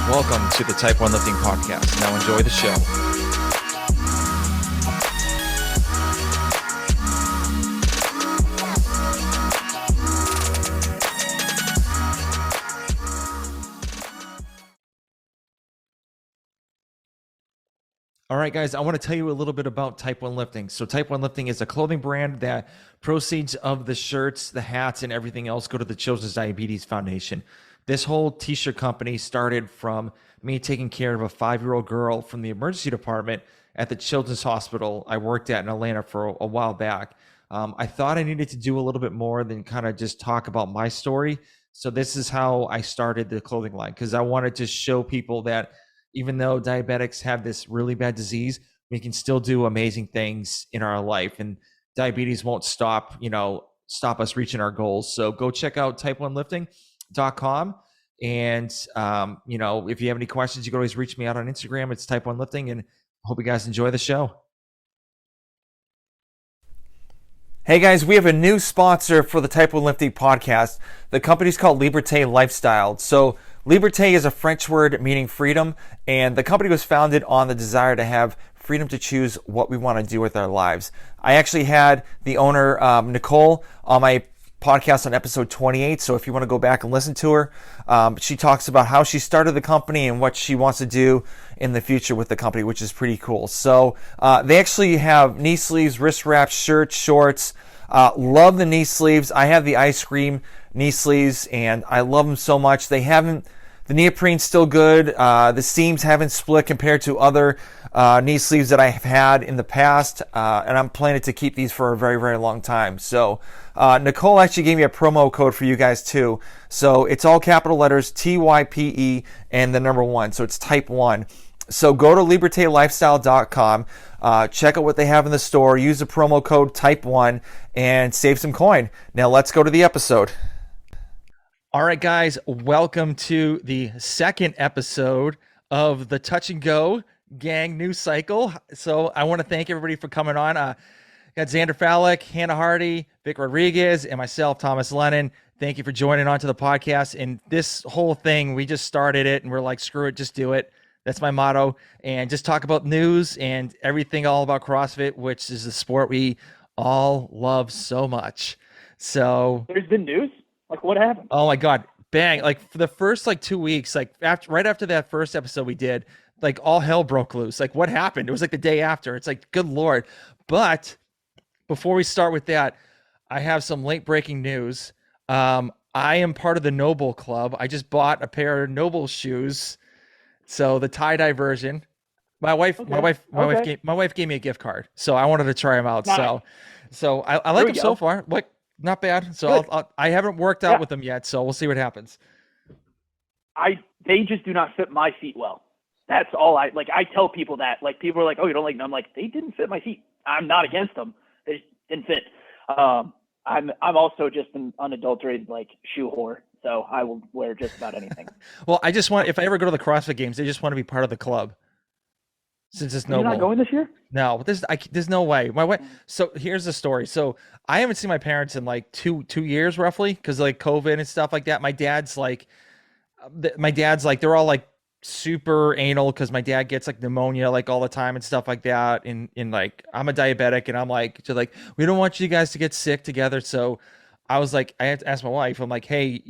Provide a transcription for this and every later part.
Welcome to the Type 1 Lifting Podcast. Now enjoy the show. All right, guys, I want to tell you a little bit about Type 1 Lifting. So Type 1 Lifting is a clothing brand that proceeds of the shirts, the hats, and everything else go to the Children's Diabetes Foundation. This whole t-shirt company started from me taking care of a 5-year-old girl from the emergency department at the Children's Hospital I worked at in Atlanta for a while back. I thought I needed to do a little bit more than kind of just talk about my story. So this is how I started the clothing line, because I wanted to show people that even though diabetics have this really bad disease, we can still do amazing things in our life, and diabetes won't stop us reaching our goals. So go check out type1lifting.com. And, if you have any questions, you can always reach me out on Instagram. It's Type 1 Lifting, and hope you guys enjoy the show. Hey guys, we have a new sponsor for the Type 1 Lifting podcast. The company's called Liberté Lifestyle. So Liberté is a French word meaning freedom, and the company was founded on the desire to have freedom to choose what we want to do with our lives. I actually had the owner, Nicole, on my podcast on episode 28, so if you want to go back and listen to her, she talks about how she started the company and what she wants to do in the future with the company, which is pretty cool. So they actually have knee sleeves, wrist wraps, shirts, shorts. Love the knee sleeves. I have the ice cream knee sleeves, and I love them so much. The neoprene's still good. The seams haven't split compared to other knee sleeves that I have had in the past, and I'm planning to keep these for a very, very long time. So Nicole actually gave me a promo code for you guys too. So it's all capital letters, TYPE, and the number 1. So it's Type 1. So go to libertelifestyle.com, check out what they have in the store, use the promo code Type 1, and save some coin. Now let's go to the episode. All right, guys, welcome to the second episode of the Touch and Go Gang News Cycle. So I want to thank everybody for coming on. Got Xander Fallick, Hannah Hardy, Vic Rodriguez, and myself, Thomas Lennon. Thank you for joining on to the podcast. And this whole thing, we just started it, and we're like, screw it, just do it. That's my motto. And just talk about news and everything all about CrossFit, which is the sport we all love so much. So there's been news? Like, what happened? Oh my God, bang. Like for the first 2 weeks, right after that first episode we did, all hell broke loose. Like, what happened? It was like the day after. It's like, good Lord. But before we start with that, I have some late breaking news. I am part of the Noble Club. I just bought a pair of Noble shoes. So the tie-dye version. My wife gave me a gift card. So I wanted to try them out. Nice. So I like them so far. Not bad. So I haven't worked out with them yet, so we'll see what happens. They just do not fit my feet well. That's all I tell people that. Like, people are like, "Oh, you don't like them?" I'm like, they didn't fit my feet. I'm not against them. They just didn't fit. I'm also just an unadulterated shoe whore, so I will wear just about anything. Well, I just want, if I ever go to the CrossFit Games, I just want to be part of the club. Since it's Noble. You're not going this year? No, there's no way. My way. So here's the story. So I haven't seen my parents in two years roughly, because COVID and stuff like that. My dad's they're all super anal, because my dad gets pneumonia all the time and stuff like that. And I'm a diabetic, and I'm we don't want you guys to get sick together. So I was I had to ask my wife. I'm like, hey,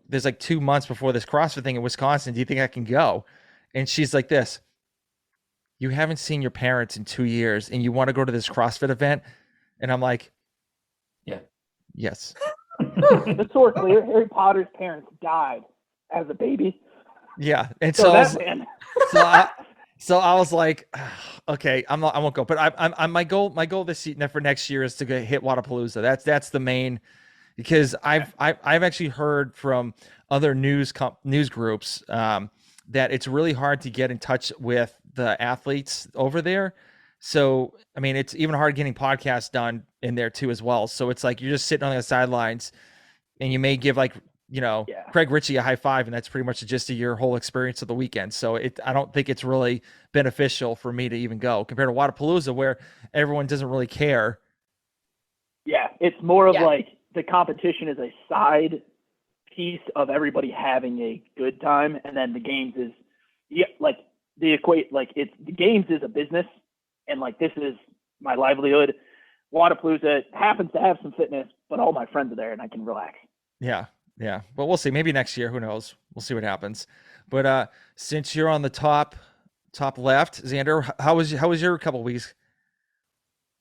there's 2 months before this CrossFit thing in Wisconsin. Do you think I can go? And she's like this. You haven't seen your parents in 2 years, and you want to go to this CrossFit event? And I'm like, yeah, yes. The source clear. Harry Potter's parents died as a baby. Yeah, and so I was like, okay, I won't go. But I'm my goal this for next year is to hit Wadapalooza. That's the main, because I've actually heard from other news groups that it's really hard to get in touch with the athletes over there. So, I mean, it's even hard getting podcasts done in there too as well. So it's you're just sitting on the sidelines, and you may give Craig Ritchie a high five, and that's pretty much the gist of your whole experience of the weekend. So I don't think it's really beneficial for me to even go compared to Wadapalooza, where everyone doesn't really care. Yeah, it's more of the competition is a side piece of everybody having a good time, and then the games is yeah, like the games is a business, and like this is my livelihood. Wadapalooza happens to have some fitness, but all my friends are there and I can relax. Yeah, yeah. But we'll see. Maybe next year. Who knows? We'll see what happens. But since you're on the top left, Xander, how was your couple weeks?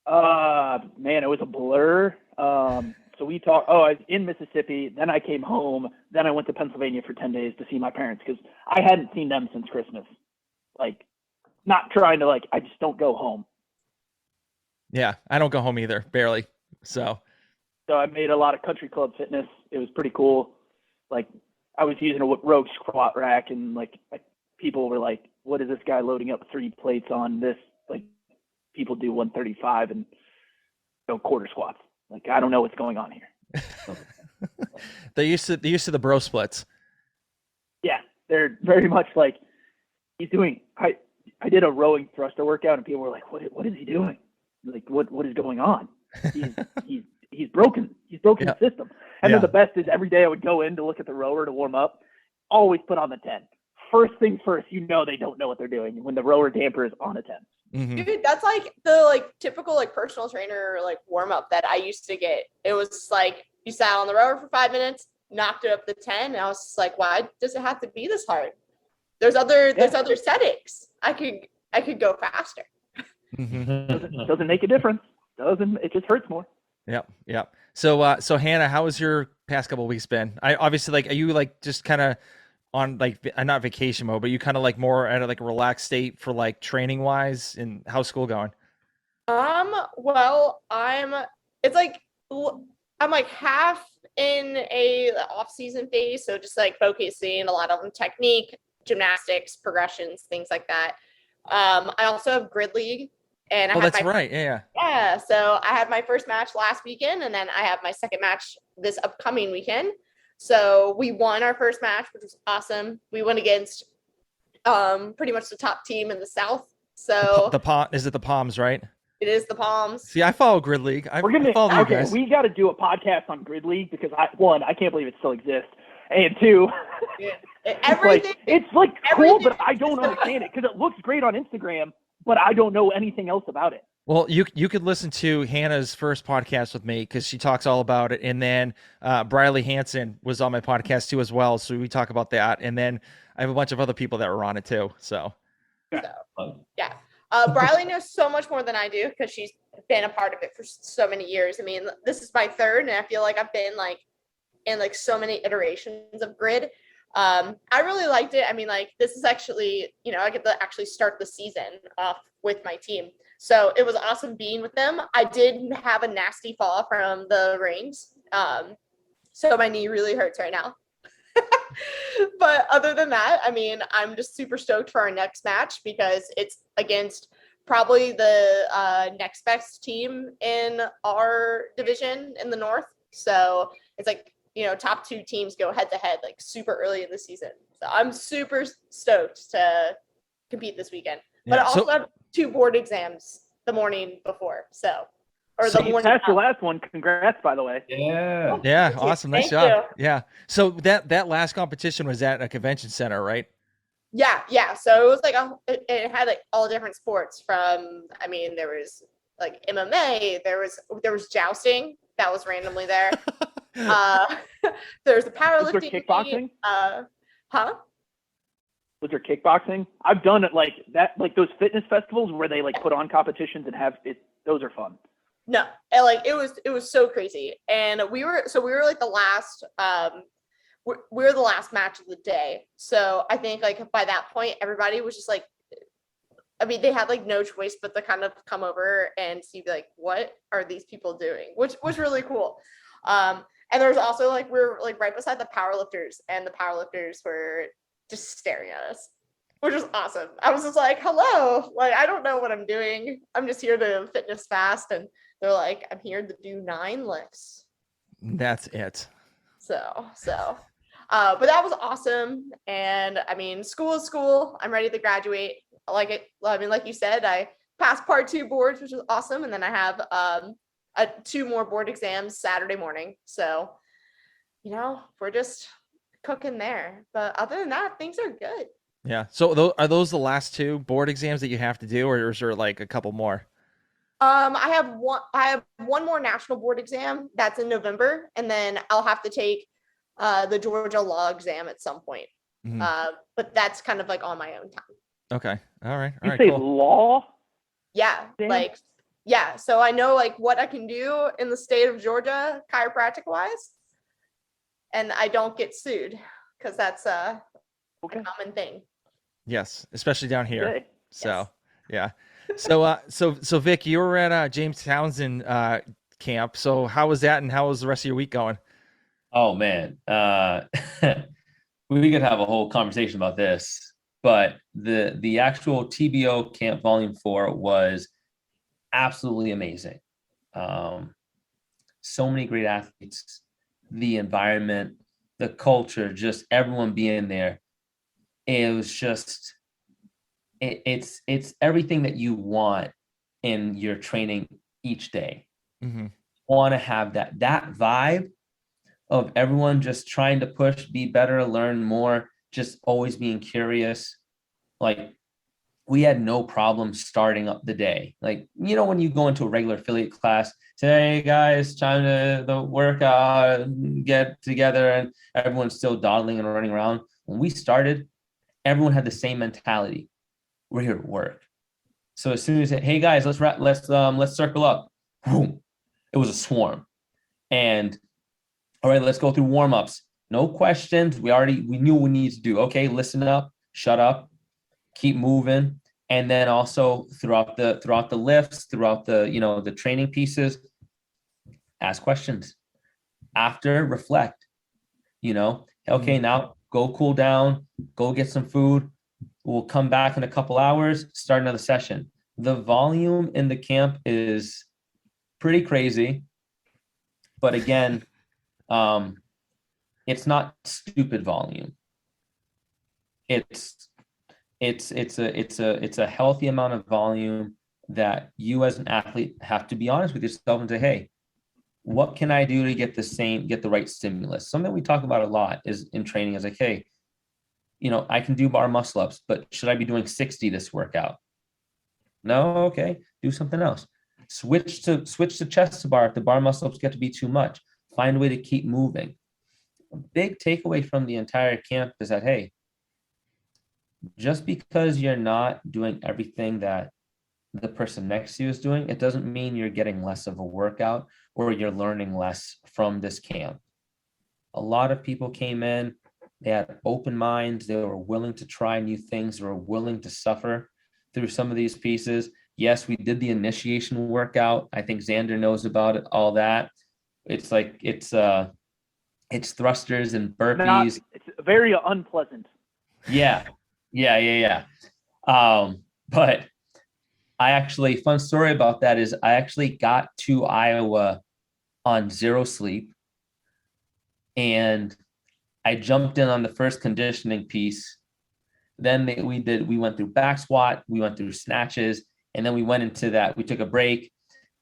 Man, it was a blur. So we talked. Oh, I was in Mississippi. Then I came home. Then I went to Pennsylvania for 10 days to see my parents because I hadn't seen them since Christmas. Like, not trying to I just don't go home. Yeah, I don't go home either, barely. So So I made a lot of country club fitness. It was pretty cool. Like, I was using a Rogue squat rack, and people were like, "What is this guy loading up 3 plates on this?" Like, people do 135 and go quarter squats. Like, I don't know what's going on here. they used to the bro splits. Yeah, they're very much like he's doing. I did a rowing thruster workout, and people were like, "What is he doing? Like, what is going on? He's broken. He's broken Yeah. the system." And Yeah. then the best is every day I would go in to look at the rower to warm up. Always put on the 10. First things first, they don't know what they're doing when the rower damper is on a 10. Mm-hmm. Dude, that's like the typical personal trainer warm up that I used to get. It was like you sat on the rower for 5 minutes, knocked it up to 10, and I was just like, why does it have to be this hard? There's other settings. I could go faster. Mm-hmm. Doesn't make a difference. It just hurts more. Yep. Yep. So Hannah, how has your past couple of weeks been? I obviously are you just kind of on not vacation mode, but you kind of more at a relaxed state for training wise, and how's school going? Well, it's I'm half in a off season phase, so just focusing a lot on technique, gymnastics, progressions, things like that. I also have grid league, and That's right. Yeah. So I had my first match last weekend, and then I have my second match this upcoming weekend. So we won our first match, which was awesome. We went against pretty much the top team in the South. So Is it the Palms, right? It is the Palms. See, I follow Grid League. I follow you guys. We got to do a podcast on Grid League because I can't believe it still exists, and two, it's cool, but I don't understand it because it looks great on Instagram, but I don't know anything else about it. Well, you could listen to Hannah's first podcast with me because she talks all about it, and then Briley Hansen was on my podcast too as well, so we talk about that, and then I have a bunch of other people that were on it too. Yeah. Briley knows so much more than I do because she's been a part of it for so many years. I mean, this is my third, and I feel like I've been in so many iterations of grid. I really liked it. I mean, this is actually, I get to actually start the season off with my team. So it was awesome being with them. I did have a nasty fall from the rings. So my knee really hurts right now. But other than that, I mean, I'm just super stoked for our next match because it's against probably the next best team in our division in the North. So it's top 2 teams go head to head super early in the season. So I'm super stoked to compete this weekend. But I also have 2 board exams the morning before. So you passed your last one. Congrats, by the way. Yeah. Yeah. Awesome. Nice job. Yeah. So that last competition was at a convention center, right? Yeah. Yeah. So it was it had all different sports from, I mean, there was MMA, there was jousting that was randomly there. There's the powerlifting. Was there kickboxing? Was there kickboxing? I've done it that, those fitness festivals where they put on competitions and have it. Those are fun. No, it was so crazy, and we were the last we're the last match of the day. So I think by that point everybody was just I mean, they had no choice but to kind of come over and see what are these people doing, which was really cool. And there was also we're right beside the powerlifters, and the powerlifters were just staring at us, which was awesome. I was just hello, I don't know what I'm doing. I'm just here to fitness fast, and they're I'm here to do 9 lifts. That's it. So, but that was awesome. And I mean, school is school. I'm ready to graduate. I like it. I mean, like you said, I passed part 2 boards, which was awesome. And then I have 2 more board exams Saturday morning. So, we're just cooking there. But other than that, things are good. Yeah. So are those the last two board exams that you have to do, or is there like a couple more? I have one more national board exam that's in November, and then I'll have to take the Georgia law exam at some point. Mhm. But that's kind of like on my own time. Okay. All right. All You right. say Cool. law? Yeah, Damn. like yeah. So I know like what I can do in the state of Georgia, chiropractic wise, and I don't get sued because that's a common thing. Yes, especially down here. Okay. So, Yes. yeah. So Vic, you were at James Townsend camp. So how was that, and how was the rest of your week going? Oh man, we could have a whole conversation about this, but the actual TBO Camp Volume 4 was absolutely amazing. Um, so many great athletes, the environment, the culture, just everyone being there. It was just it's everything that you want in your training each day. Mm-hmm. Want to have that vibe of everyone just trying to push, be better, learn more, just always being curious. Like we had no problem starting up the day. Like, you know, when you go into a regular affiliate class, say, hey guys, time to the workout, get together, and everyone's still dawdling and running around. When we started, everyone had the same mentality. We're here to work. So as soon as, hey guys, let's circle up. Boom. It was a swarm. And all right, let's go through warm-ups. No questions. We knew what we need to do. Okay, listen up, shut up, keep moving. And then also throughout the lifts, throughout the training pieces, ask questions. After, reflect. Okay, now go cool down, go get some food. We'll come back in a couple hours, start another session. The volume in the camp is pretty crazy. But again, it's not stupid volume. It's a healthy amount of volume that you as an athlete have to be honest with yourself and say, hey, what can I do to get the right stimulus? Something we talk about a lot is in training is like, hey, I can do bar muscle ups, but should I be doing 60 this workout? No, okay, do something else. Switch to chest to bar if the bar muscle ups get to be too much. Find a way to keep moving. A big takeaway from the entire camp is that, hey, just because you're not doing everything that the person next to you is doing, it doesn't mean you're getting less of a workout or you're learning less from this camp. A lot of people came in, they had open minds, they were willing to try new things, they were willing to suffer through some of these pieces. Yes, we did the initiation workout. I think Xander knows about it, all that. It's like it's thrusters and burpees. It's very unpleasant. Yeah. But fun story about that is I actually got to Iowa on zero sleep, and I jumped in on the first conditioning piece. Then we went through back squat, we went through snatches, and then we went into that. We took a break,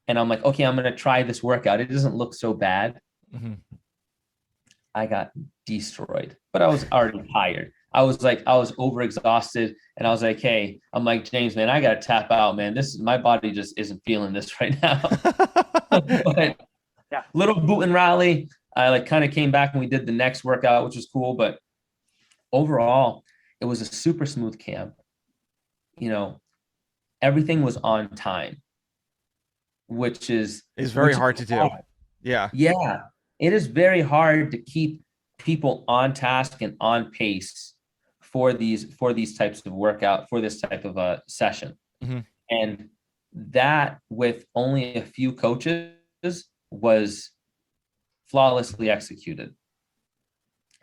and I'm like, okay, I'm going to try this workout. It doesn't look so bad. Mm-hmm. I got destroyed, but I was already tired. I was overexhausted, and I was like, hey, I'm like, James, man, I got to tap out, man. My body just isn't feeling this right now. But yeah, little boot and rally. I kind of came back and we did the next workout, which was cool. But overall, it was a super smooth camp. Everything was on time, which is very hard to do. Yeah. Yeah. It is very hard to keep people on task and on pace for these types of workout, for this type of a session. Mm-hmm. And that with only a few coaches was flawlessly executed.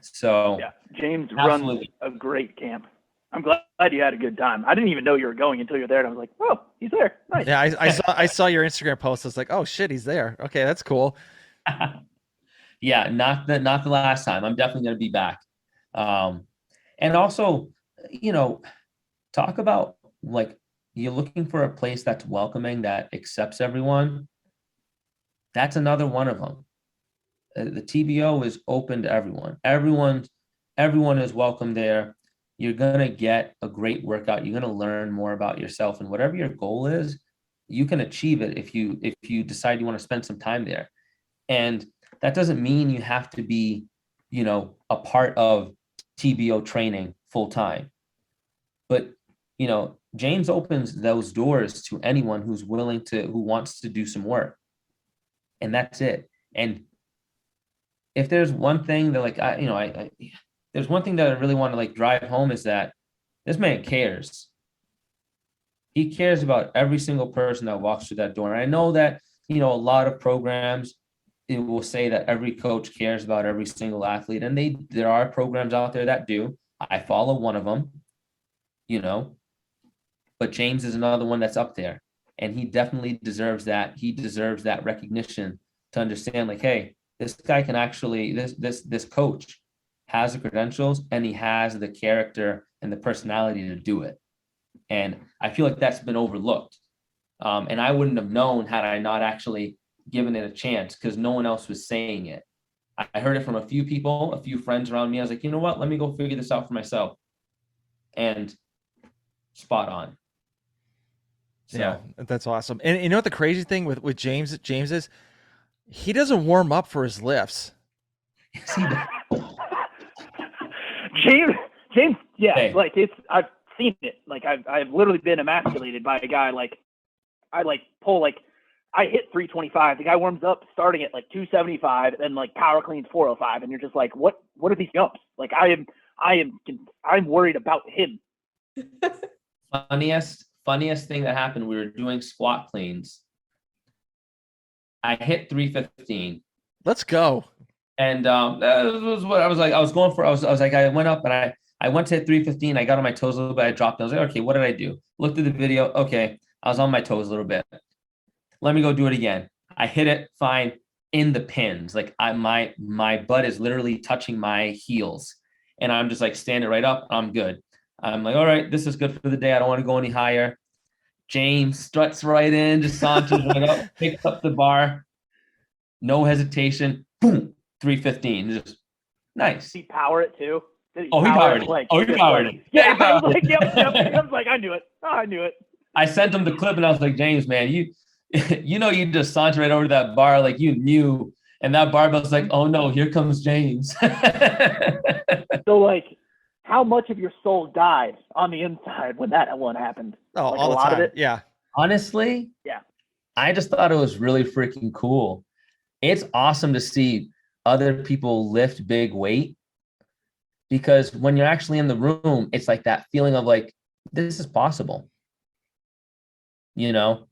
So yeah, James runs a great camp. I'm glad you had a good time. I didn't even know you were going until you're there, and I was like, "Oh, he's there." Nice. Yeah, I saw your Instagram post. I was like, "Oh shit, he's there." Okay, that's cool. Yeah, not the last time. I'm definitely going to be back. And also, talk about like you're looking for a place that's welcoming, that accepts everyone. That's another one of them. The TBO is open to everyone. Everyone is welcome there. you're going to get a great workout. You're going to learn more about yourself, and whatever your goal is, you can achieve it if you decide you want to spend some time there. And that doesn't mean you have to be, a part of TBO training full time. But, James opens those doors to anyone who wants to do some work. And that's it. And if there's one thing that there's one thing that I really want to drive home, is that this man cares. He cares about every single person that walks through that door. And I know that, a lot of programs, it will say that every coach cares about every single athlete. And there are programs out there that do. I follow one of them, but James is another one that's up there. And he definitely deserves that. He deserves that recognition to understand, hey, this guy can actually, this coach has the credentials, and he has the character and the personality to do it. And I feel like that's been overlooked. And I wouldn't have known had I not actually given it a chance, because no one else was saying it. I heard it from a few people, a few friends around me. I was like, you know what? Let me go figure this out for myself. And spot on. So. Yeah, that's awesome. And you know what the crazy thing with James is? He doesn't warm up for his lifts. Yes, he does. James, yeah, hey. I've seen it. I've literally been emasculated by a guy. I hit 325. The guy warms up starting at 275, and power cleans 405, and you're just like, what are these jumps? I'm worried about him. Funniest thing that happened, we were doing squat cleans. I hit 315. Let's go. And that was what I was like. I was going for. I was like, I went up and I went to hit 315. I got on my toes a little bit. I dropped. I was like, okay, what did I do? Looked at the video. Okay, I was on my toes a little bit. Let me go do it again. I hit it fine in the pins. My butt is literally touching my heels, and I'm just standing right up. I'm good. I'm like, all right, this is good for the day. I don't want to go any higher. James struts right in, just saunters right up, picks up the bar, no hesitation, boom, 315. Just nice. Did he power it too? He powered it. He powered it. Yeah, I was like, yep. I was like, I knew it. I knew it. I sent him the clip, and I was like, James, man, you just saunter right over to that bar like you knew, and that barbell's like, oh no, here comes James. So how much of your soul died on the inside when that one happened? Oh, all the time. Of it? Yeah. Honestly, yeah. I just thought it was really freaking cool. It's awesome to see other people lift big weight, because when you're actually in the room, it's that feeling of this is possible. And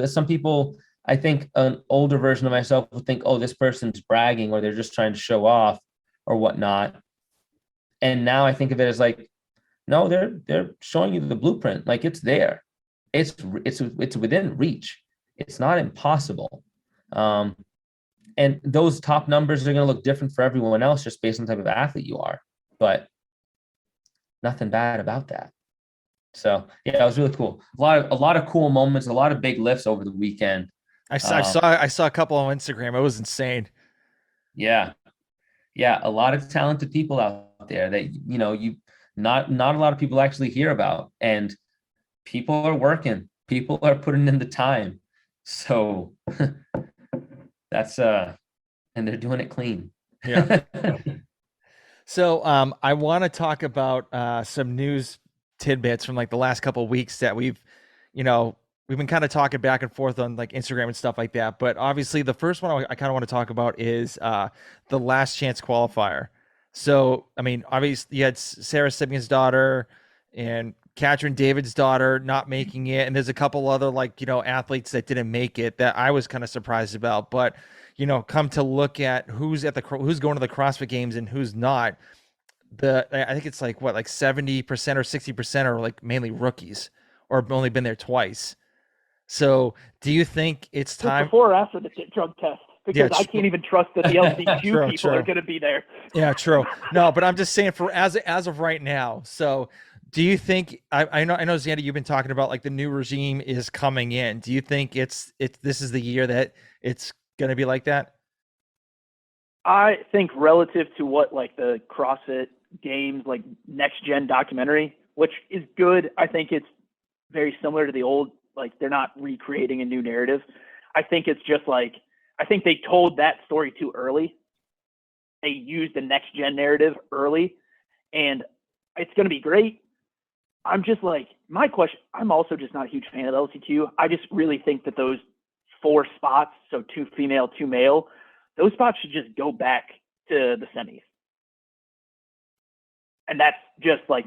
some people, I think an older version of myself would think, oh, this person's bragging, or they're just trying to show off or whatnot. And now I think of it as no, they're showing you the blueprint. It's there. It's within reach. It's not impossible. And those top numbers are going to look different for everyone else just based on the type of athlete you are. But nothing bad about that. So yeah, it was really cool. A lot of cool moments, a lot of big lifts over the weekend. I saw a couple on Instagram. It was insane. Yeah. A lot of talented people out there that not a lot of people actually hear about, and people are working. People are putting in the time. So that's and they're doing it clean. Yeah. So I want to talk about some news tidbits from the last couple of weeks that we've been kind of talking back and forth on Instagram and stuff like that. But obviously the first one I kind of want to talk about is the last chance qualifier. So, I mean, obviously you had Sarah Simeon's daughter and Katrin David's daughter not making it. And there's a couple other athletes that didn't make it that I was kind of surprised about, but come to look at who's going to the CrossFit Games and who's not. I think it's 70% or 60% are mainly rookies or have only been there twice. So do you think it's time before or after the drug test? Because I can't even trust that the LCQ people are going to be there. Yeah, true. No, but I'm just saying for as of right now. So do you think I know Xander, you've been talking about the new regime is coming in. Do you think this is the year that it's going to be like that? I think relative to what the CrossFit games, like next gen documentary, which is good. I think it's very similar to the old, like they're not recreating a new narrative. I think it's just like, I think they told that story too early. They used the next gen narrative early, and it's going to be great. I'm just like, my question, I'm also just not a huge fan of the LCQ. I just really think that those 4 spots, so 2 female, 2 male, those spots should just go back to the semis. And that's just like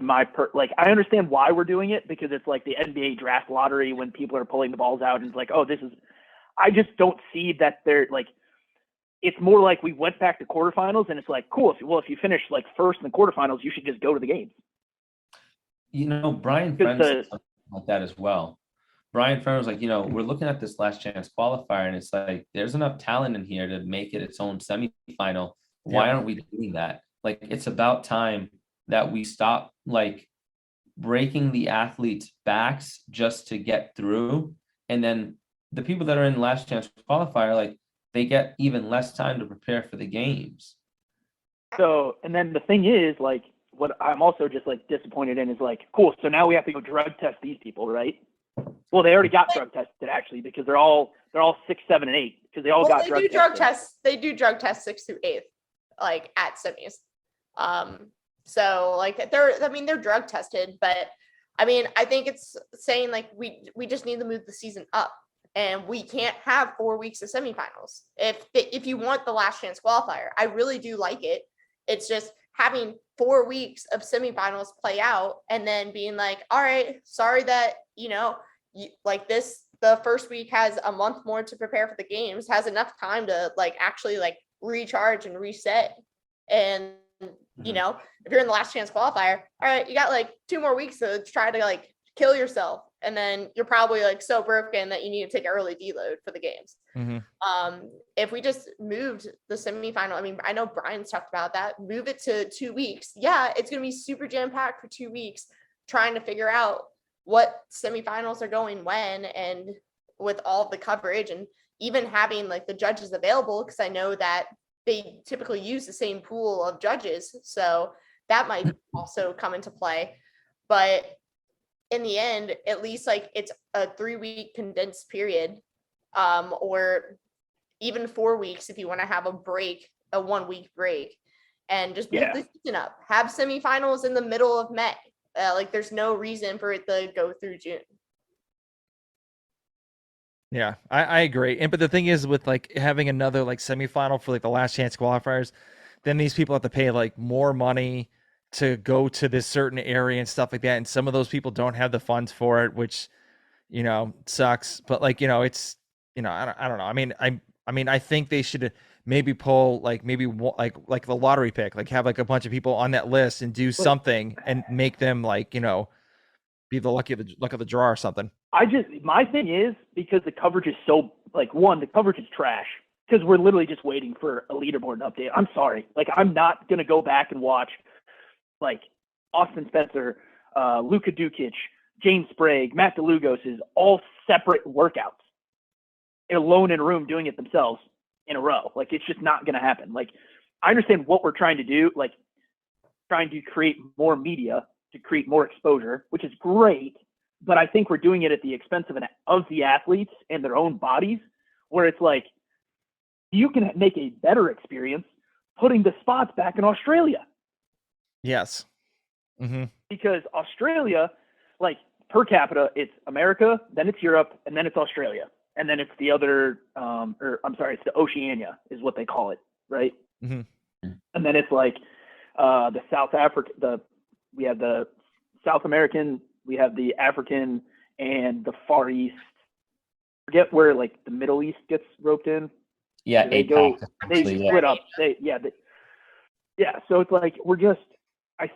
like, I understand why we're doing it, because it's like the NBA draft lottery when people are pulling the balls out and it's like, oh, I just don't see that they're like, it's more like we went back to quarterfinals and it's like, cool. If you finish like first in the quarterfinals, you should just go to the games. Brian Friend said something like that as well. Brian Friend was like, we're looking at this last chance qualifier and it's like, there's enough talent in here to make it its own semifinal. Why aren't we doing that? Like, it's about time that we stop like breaking the athletes' backs just to get through. And then the people that are in last chance qualifier, like, they get even less time to prepare for the games. So, and then the thing is, like, what I'm also just like disappointed in is like, cool, so now we have to go drug test these people, right? Well, they already got drug tested actually, because they're all 6, 7, and 8, because they all got drug tested. They do drug tests 6th through 8th, like at semis. So like they're drug tested, but I mean, I think it's saying like we just need to move the season up, and we can't have 4 weeks of semifinals. If you want the last chance qualifier, I really do like it. It's just having 4 weeks of semifinals play out and then being like, all right, sorry that, like the first week has a month more to prepare for the games, has enough time to like actually like recharge and reset. And, if you're in the last chance qualifier, all right, you got like 2 more weeks to try to like kill yourself. And then you're probably like so broken that you need to take an early deload for the games. Mm-hmm. If we just moved the semifinal, I mean, I know Brian's talked about that, move it to 2 weeks. Yeah, it's going to be super jam-packed for 2 weeks, trying to figure out what semifinals are going when, and with all of the coverage, and even having like the judges available, because I know that they typically use the same pool of judges. So that might also come into play. But in the end, at least like it's a 3-week condensed period, or even 4 weeks if you want to have a 1-week break, and just move the season up. Have semifinals in the middle of May. Like there's no reason for it to go through June. Yeah, I agree. But the thing is, with like having another like semifinal for like the last chance qualifiers, then these people have to pay like more money to go to this certain area and stuff like that. And some of those people don't have the funds for it, which, sucks. But like, it's, I don't know. I mean, I think they should maybe pull like like the lottery pick, like have like a bunch of people on that list and do something and make them like, be the luck of the draw or something. My thing is, because the coverage is so like, the coverage is trash, because we're literally just waiting for a leaderboard update. I'm sorry. Like, I'm not going to go back and watch like Austin Spencer, Luka Dukic, James Sprague, Matt DeLugos is all separate workouts, alone in a room doing it themselves in a row. Like, it's just not going to happen. Like, I understand what we're trying to do, like trying to create more media to create more exposure, which is great. But I think we're doing it at the expense of the athletes and their own bodies, where it's like, you can make a better experience putting the spots back in Australia. Yes. Mm-hmm. Because Australia, like per capita, it's America, then it's Europe, and then it's Australia. And then it's the other, it's the Oceania is what they call it, right? Mm-hmm. And then it's like the South Africa, we have the South American, we have the African, and the Far East. Forget where like the Middle East gets roped in. Yeah, they split up. So it's like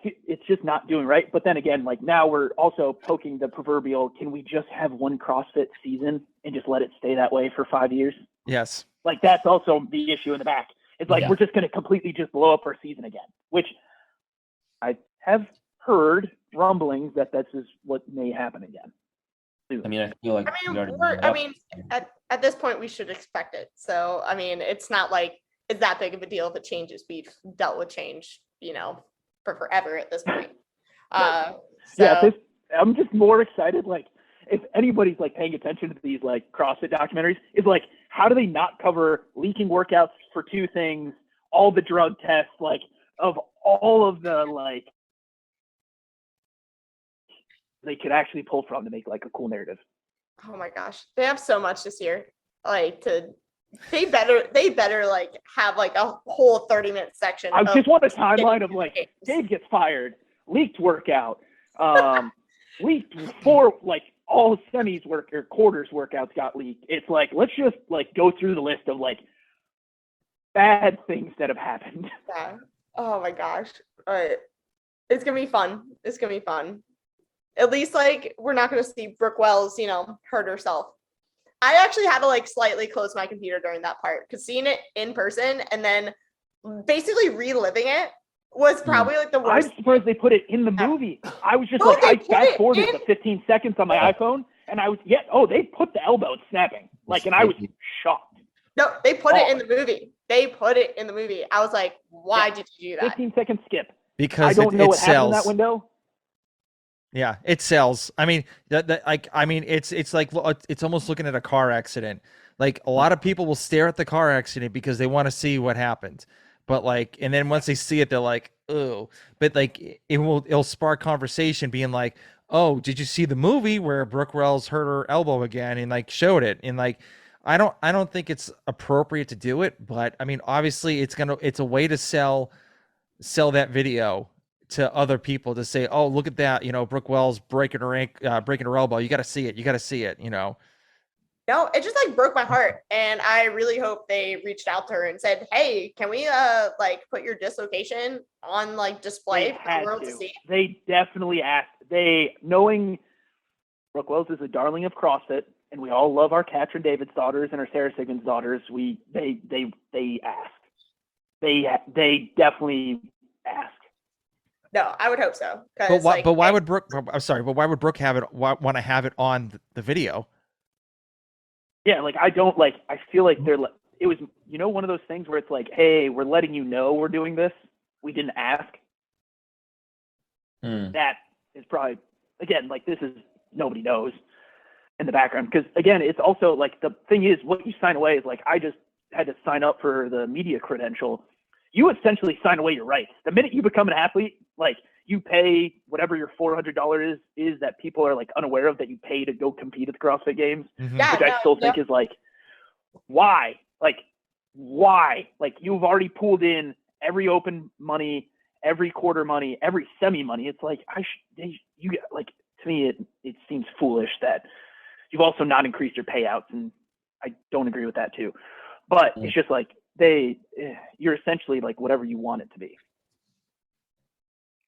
it's just not doing right. But then again, like now we're also poking the proverbial, can we just have one CrossFit season and just let it stay that way for 5 years? Yes. Like that's also the issue in the back. It's like we're just going to completely just blow up our season again, which I have heard rumblings that this is what may happen again. I mean, I feel like at this point we should expect it. So I mean, it's not like it's that big of a deal if it changes. We've dealt with change, for forever at this point. I'm just more excited. Like, if anybody's like paying attention to these like CrossFit documentaries, is like, how do they not cover leaking workouts for 2 things, all the drug tests, like of all of the like they could actually pull from to make like a cool narrative. Oh my gosh, they have so much this year. Like they better like have like a whole 30-minute section. I just want a timeline of like Dave gets fired, leaked workout, leaked 4 like all semis work or quarters workouts got leaked. It's like, let's just like go through the list of like bad things that have happened. Yeah. Oh my gosh. All right. It's gonna be fun. It's gonna be fun. At least like we're not gonna see Brooke Wells, hurt herself. I actually had to like slightly close my computer during that part because seeing it in person and then basically reliving it was probably like the worst. I'm surprised they put it in the movie. I was just I fast forwarded the 15 seconds on my iPhone and I was, they put the elbow snapping. Like, and I was shocked. No, they put it in the movie. They put it in the movie. I was like, why did you do that? 15-second skip. Because I don't know what happened in sells. that window. Yeah, it sells. I mean, it's like it's almost looking at a car accident. Like a lot of people will stare at the car accident because they want to see what happened. But like, and then once they see it, they're like, "Oh!" But like, it'll spark conversation, being like, "Oh, did you see the movie where Brooke Wells hurt her elbow again and like showed it?" And like, I don't think it's appropriate to do it, but I mean, obviously, it's a way to sell that video to other people to say, "Oh, look at that! Brooke Wells breaking her elbow. You got to see it. You got to see it." No, it just like broke my heart, and I really hope they reached out to her and said, "Hey, can we like put your dislocation on like display for the world to see?" They definitely asked. Knowing Brooke Wells is a darling of CrossFit, and we all love our Katrin David's daughters and our Sarah Sigmund's daughters. They asked. They definitely asked. No, I would hope so. But why would Brooke? I'm sorry, but why would Brooke want to have it on the video? Yeah, like I feel like it was, one of those things where it's like, hey, we're letting you know we're doing this. We didn't ask. That is probably, again, like this is, nobody knows in the background. Because again, it's also like, the thing is, what you sign away is like, I just had to sign up for the media credential. You essentially sign away your rights. The minute you become an athlete, like you pay whatever your $400 is that people are like unaware of, that you pay to go compete at the CrossFit Games, Mm-hmm. Yeah, which I still think is like, why? Like, why? Like, you've already pulled in every open money, every quarter money, every semi money. It's like, to me, it seems foolish that you've also not increased your payouts, and I don't agree with that too. But it's just like you're essentially like whatever you want it to be.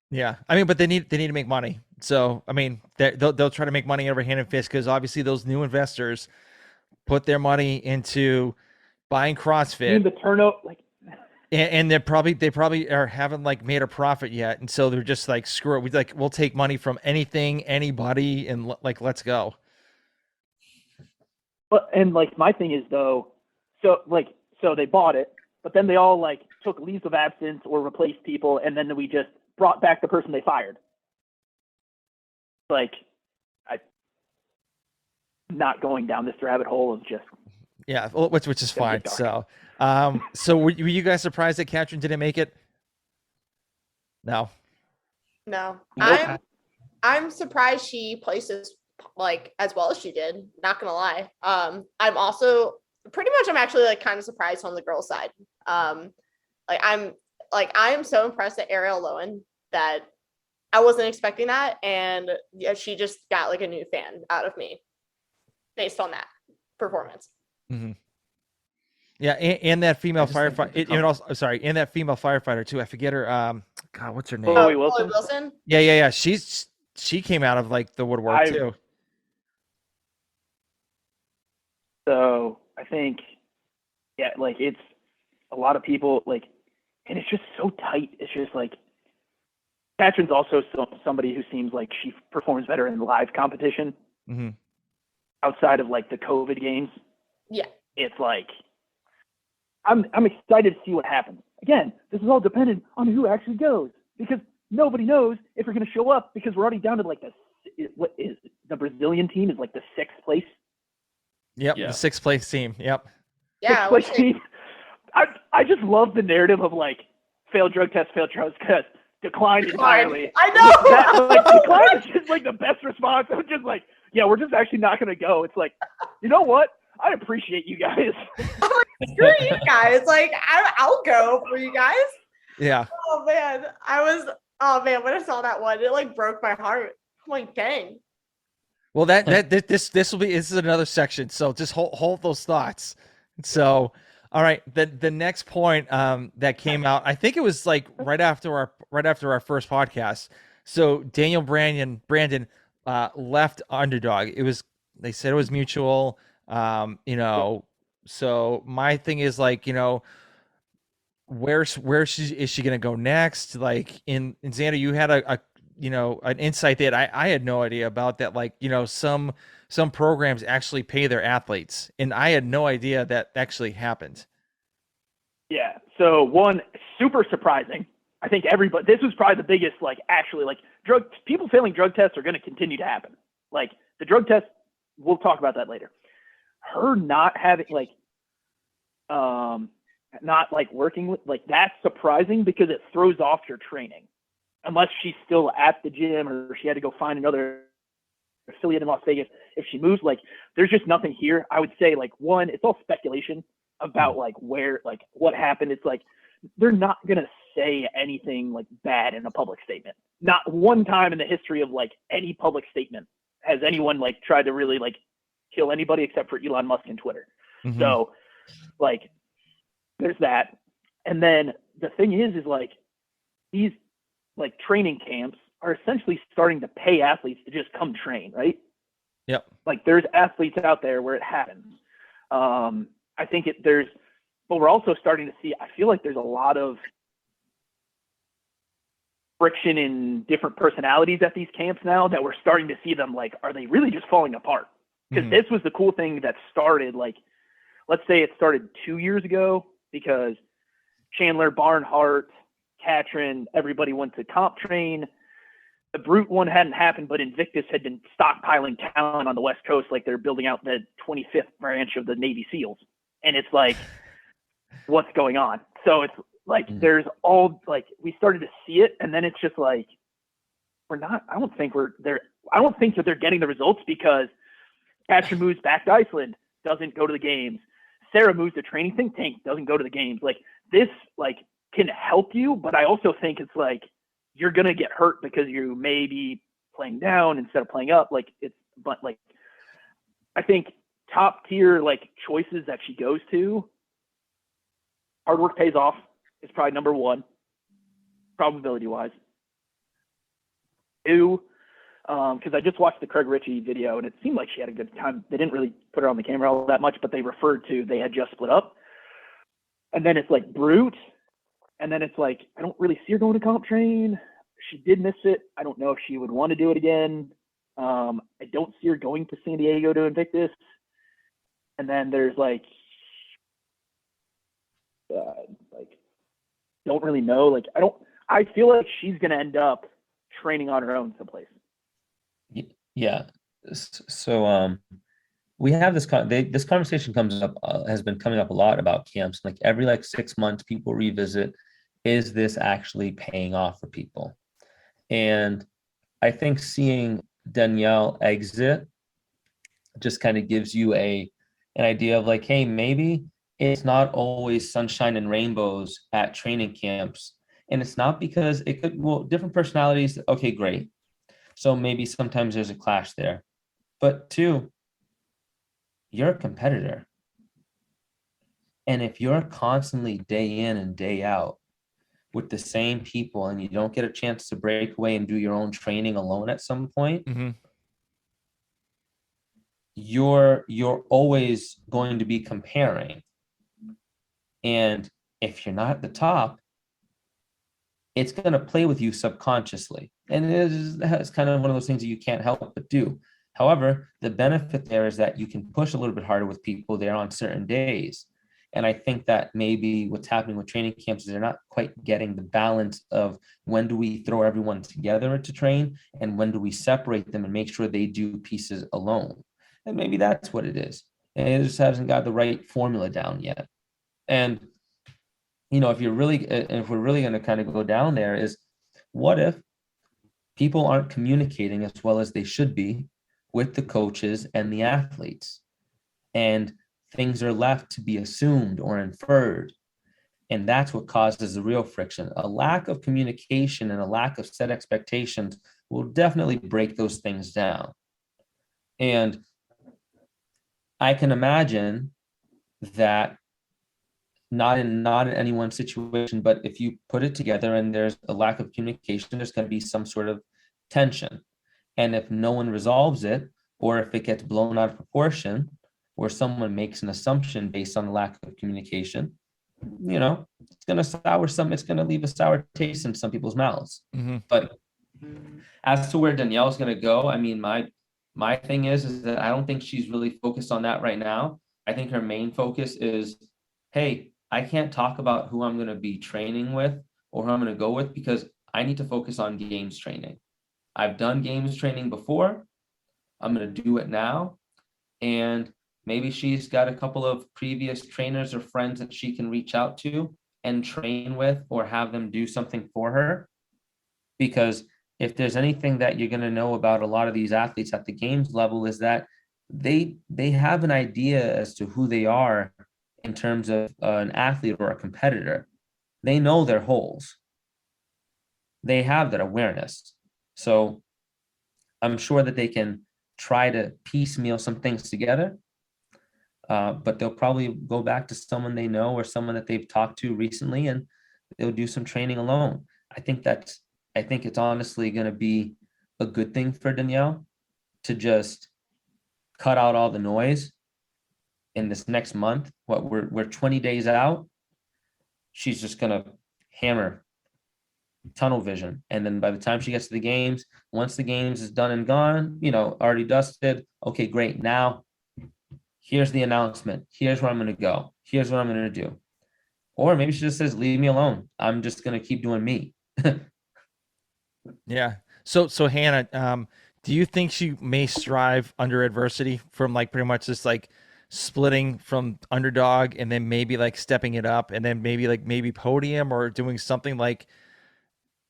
Yeah, I mean, but they need to make money. So I mean, they'll try to make money over hand and fist, because obviously those new investors put their money into buying CrossFit. The turnout, like, and they probably haven't like made a profit yet, and so they're just like, screw it. We'll take money from anything, anybody, and like let's go. But and like my thing is though, so they bought it, but then they all like took leaves of absence or replaced people, and then we just brought back the person they fired. Like, I'm not going down this rabbit hole of just which is fine. So were you guys surprised that Katrin didn't make it? No. Nope. I'm surprised she places like as well as she did. Not gonna lie. I'm actually like kind of surprised on the girls' side. I am so impressed at Ariel Lowen that I wasn't expecting that, and she just got like a new fan out of me based on that performance. Mm-hmm. Yeah, and that female firefighter. And that female firefighter too. I forget her. God, what's her name? Chloe Wilson. Yeah. She came out of like the woodwork too. So I think, like it's a lot of people like, and it's just so tight. It's just like, Katrin's also somebody who seems like she performs better in live competition. Mm-hmm. Outside of like the COVID games. Yeah. It's like, I'm excited to see what happens. Again, this is all dependent on who actually goes, because nobody knows if you're going to show up because we're already down to like what is the Brazilian team is like the 6th place. Yep, Yeah. the 6th place team. Yep. Yeah, 6th place team. I just love the narrative of like failed drug test, declined entirely. I know. Decline is just like the best response. I'm just like, yeah, we're just actually not going to go. It's like, you know what? I appreciate you guys. Screw you guys. Like, I'll go for you guys. Yeah. Oh man, when I saw that one, it like broke my heart. I'm like, dang. Well, this is another section. So just hold those thoughts. So, all right, the next point that came out, I think it was like right after our first podcast. So Daniel Brandon left Underdog. They said it was mutual. So my thing is like, where is she gonna go next? Like in Xander, you had a an insight that I had no idea about, that like some programs actually pay their athletes, and I had no idea that actually happened. Yeah. So one, super surprising. I think this was probably the biggest, like actually like people failing drug tests are going to continue to happen. Like the drug test, we'll talk about that later. Her not having not like working with, like, that's surprising because it throws off your training unless she's still at the gym or she had to go find another affiliate in Las Vegas. If she moves, like there's just nothing here. I would say like one, it's all speculation about like where, like what happened. It's like they're not going to say anything like bad in a public statement. Not one time in the history of like any public statement has anyone like tried to really like kill anybody except for Elon Musk and Twitter. Mm-hmm. So like there's that. And then the thing is like these like training camps are essentially starting to pay athletes to just come train, right? Yep. Like there's athletes out there where it happens. I think but we're also starting to see, I feel like there's a lot of friction in different personalities at these camps now that we're starting to see them like, are they really just falling apart? Because this was the cool thing that started, like, let's say it started 2 years ago because Chandler, Barnhart, Katrin, everybody went to comp train. The Brute one hadn't happened, but Invictus had been stockpiling talent on the West Coast, like they're building out the 25th branch of the Navy SEALs. And it's like, what's going on? So it's like, there's all like, we started to see it. And then it's just like, I don't think that they're getting the results because Katrin moves back to Iceland, doesn't go to the games. Sarah moves to training think tank, doesn't go to the games. Like this, like can help you, but I also think it's like, you're going to get hurt because you may be playing down instead of playing up. But I think top tier, like choices that she goes to, hard work pays off is probably number one, probability wise. Two, because I just watched the Craig Ritchie video and it seemed like she had a good time. They didn't really put her on the camera all that much, but they referred to, they had just split up. And then it's like Brute. And then it's like, I don't really see her going to comp train. She did miss it. I don't know if she would want to do it again. I don't see her going to San Diego to Invictus. And then there's like don't really know. Like, I feel like she's going to end up training on her own someplace. Yeah. So, we have this conversation comes up, has been coming up a lot about camps. Like every 6 months, people revisit, is this actually paying off for people? And I think seeing Danielle exit just kind of gives you an idea of like, hey, maybe it's not always sunshine and rainbows at training camps. And it's not because it could, different personalities. Okay, great. So maybe sometimes there's a clash there, but two, you're a competitor. And if you're constantly day in and day out with the same people and you don't get a chance to break away and do your own training alone at some point, you're always going to be comparing. And if you're not at the top, it's going to play with you subconsciously. And it's kind of one of those things that you can't help but do. However, the benefit there is that you can push a little bit harder with people there on certain days. And I think that maybe what's happening with training camps is they're not quite getting the balance of when do we throw everyone together to train and when do we separate them and make sure they do pieces alone. And maybe that's what it is. And it just hasn't got the right formula down yet. And if we're really going to kind of go down there is, what if people aren't communicating as well as they should be with the coaches and the athletes, and things are left to be assumed or inferred? And that's what causes the real friction. A lack of communication and a lack of set expectations will definitely break those things down. And I can imagine that not in any one situation, but if you put it together and there's a lack of communication, there's going to be some sort of tension. And if no one resolves it, or if it gets blown out of proportion, or someone makes an assumption based on the lack of communication, it's going to leave a sour taste in some people's mouths. Mm-hmm. But as to where Danielle's going to go, I mean, my thing is that I don't think she's really focused on that right now. I think her main focus is, hey, I can't talk about who I'm going to be training with or who I'm going to go with because I need to focus on games training. I've done games training before. I'm going to do it now. And maybe she's got a couple of previous trainers or friends that she can reach out to and train with or have them do something for her. Because if there's anything that you're going to know about a lot of these athletes at the games level is that they have an idea as to who they are in terms of an athlete or a competitor. They know their holes. They have that awareness. So I'm sure that they can try to piecemeal some things together, but they'll probably go back to someone they know or someone that they've talked to recently, and they'll do some training alone. I think it's honestly going to be a good thing for Danielle to just cut out all the noise in this next month. We're 20 days out. She's just going to hammer tunnel vision. And then by the time she gets to the games, once the games is done and gone, already dusted. Okay, great. Now here's the announcement. Here's where I'm going to go. Here's what I'm going to do. Or maybe she just says, leave me alone. I'm just going to keep doing me. Yeah. So Hannah, do you think she may strive under adversity from like pretty much just like splitting from underdog and then maybe like stepping it up and then maybe podium or doing something like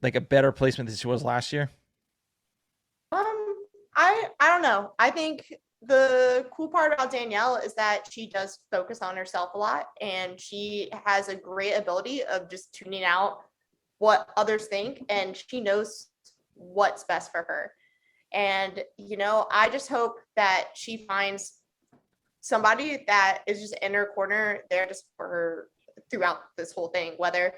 a better placement than she was last year? I don't know. I think the cool part about Danielle is that she does focus on herself a lot, and she has a great ability of just tuning out what others think, and she knows what's best for her. And I just hope that she finds somebody that is just in her corner there just for her throughout this whole thing, whether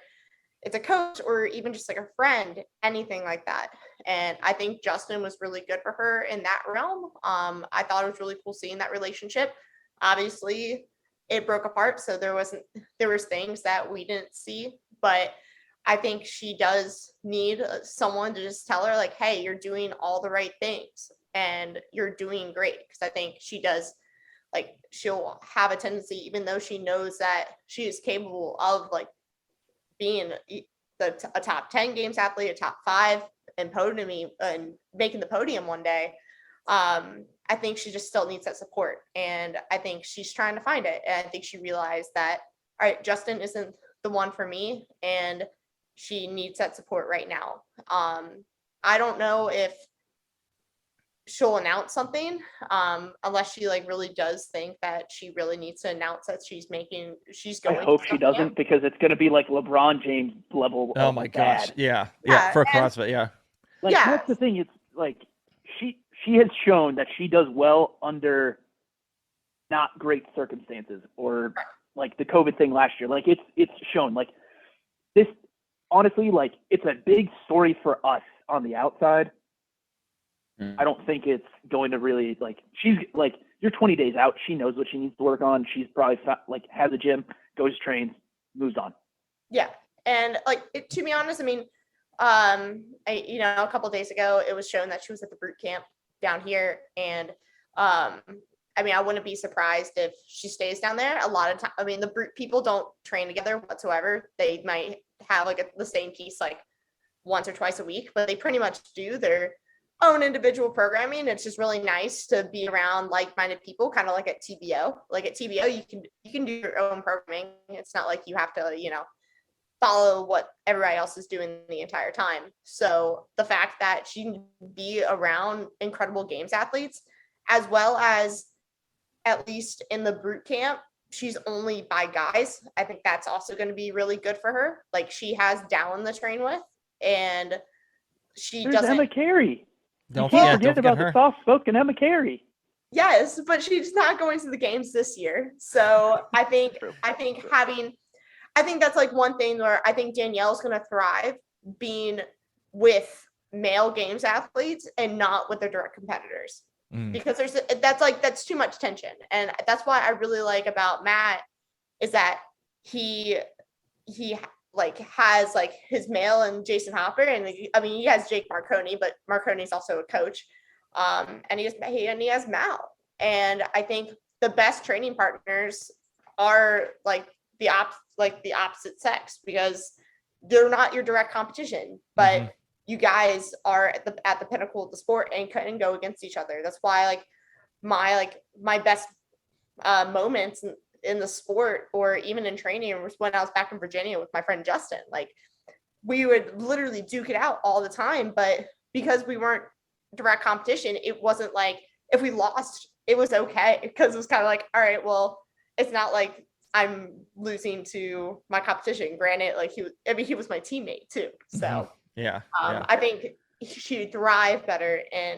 it's a coach or even just like a friend, anything like that. And I think Justin was really good for her in that realm. I thought it was really cool seeing that relationship. Obviously, it broke apart, so there was things that we didn't see, but I think she does need someone to just tell her like, hey, you're doing all the right things and you're doing great. Because I think she does, like, she'll have a tendency, even though she knows that she is capable of like being a top 10 games athlete, a top 5 and podium and making the podium one day. I think she just still needs that support. And I think she's trying to find it. And I think she realized that, all right, Justin isn't the one for me. And she needs that support right now. I don't know if she'll announce something unless she like really does think that she really needs to announce that she's going. I hope she doesn't, because it's going to be like LeBron James level. Oh my gosh. Bad. Yeah. For And CrossFit. Yeah. Like, that's the thing. It's like she has shown that she does well under not great circumstances, or like the COVID thing last year. Like it's shown like this, honestly, like it's a big story for us on the outside. I don't think it's going to really, like, she's like, you're 20 days out. She knows what she needs to work on. She's probably like has a gym, goes, trains, moves on. Yeah. And like, to be honest, I mean, a couple of days ago, it was shown that she was at the boot camp down here. And I I mean, I wouldn't be surprised if she stays down there. A lot of time, I mean, the brute people don't train together whatsoever. They might have like the same piece like once or twice a week, but they pretty much do their own individual programming. It's just really nice to be around like-minded people, kind of like at TBO. Like at TBO, you can do your own programming. It's not like you have to, follow what everybody else is doing the entire time. So the fact that she can be around incredible games athletes, as well as at least in the brute camp, she's only by guys. I think that's also going to be really good for her. Like she has Dallin to train with, and There's Emma Carey. Don't Forget forget about her. the soft-spoken Emma Carey. Yes, but she's not going to the games this year. So I think that's like one thing where I think Danielle's going to thrive being with male games athletes and not with their direct competitors. Because that's too much tension. And that's why I really like about Matt is that he like has like his male and Jason Hopper, and I mean he has Jake Marconi, but Marconi's also a coach. And he has Mal. And I think the best training partners are like the opposite sex, because they're not your direct competition, but you guys are at the pinnacle of the sport and can go against each other. That's why like my best moments in the sport or even in training was when I was back in Virginia with my friend Justin. Like we would literally duke it out all the time, but because we weren't direct competition, it wasn't like if we lost, it was okay, because it was kind of like, all right, well, it's not like I'm losing to my competition. Granted, like he was my teammate too. So yeah. I think she'd thrive better in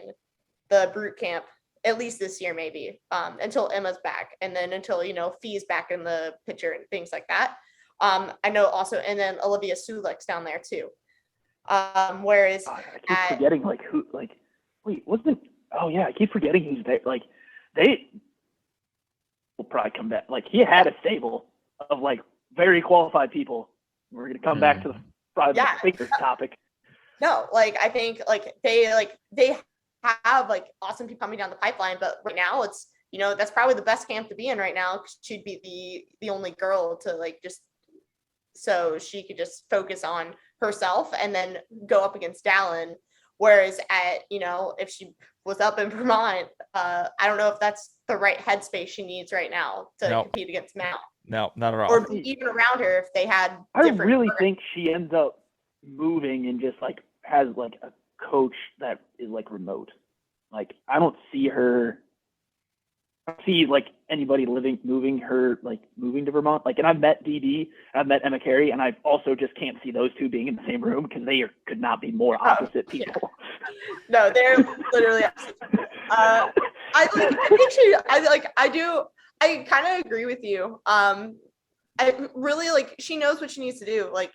the brute camp, at least this year, maybe, until Emma's back, and then until Fee's back in the picture and things like that. I know also, and then Olivia Sulik's down there too. Whereas I keep forgetting I keep forgetting who's there. Like they will probably come back. Like he had a stable of like very qualified people. We're gonna come back to the speaker topic. No, like I think like they have like awesome people coming down the pipeline, but right now it's that's probably the best camp to be in right now, because she'd be the only girl to like just so she could just focus on herself and then go up against Dallin. Whereas at if she was up in Vermont, I don't know if that's the right headspace she needs right now to compete against Mal. No, not at all. Or even around her if they had. I really think she ends up moving and just like has like a coach that is like remote. Like I don't see like anybody moving to Vermont. Like, and I've met DD, I've met Emma Carey, and I also just can't see those two being in the same room because they could not be more opposite people. No, they're literally. I kind of agree with you. I really like. She knows what she needs to do. Like,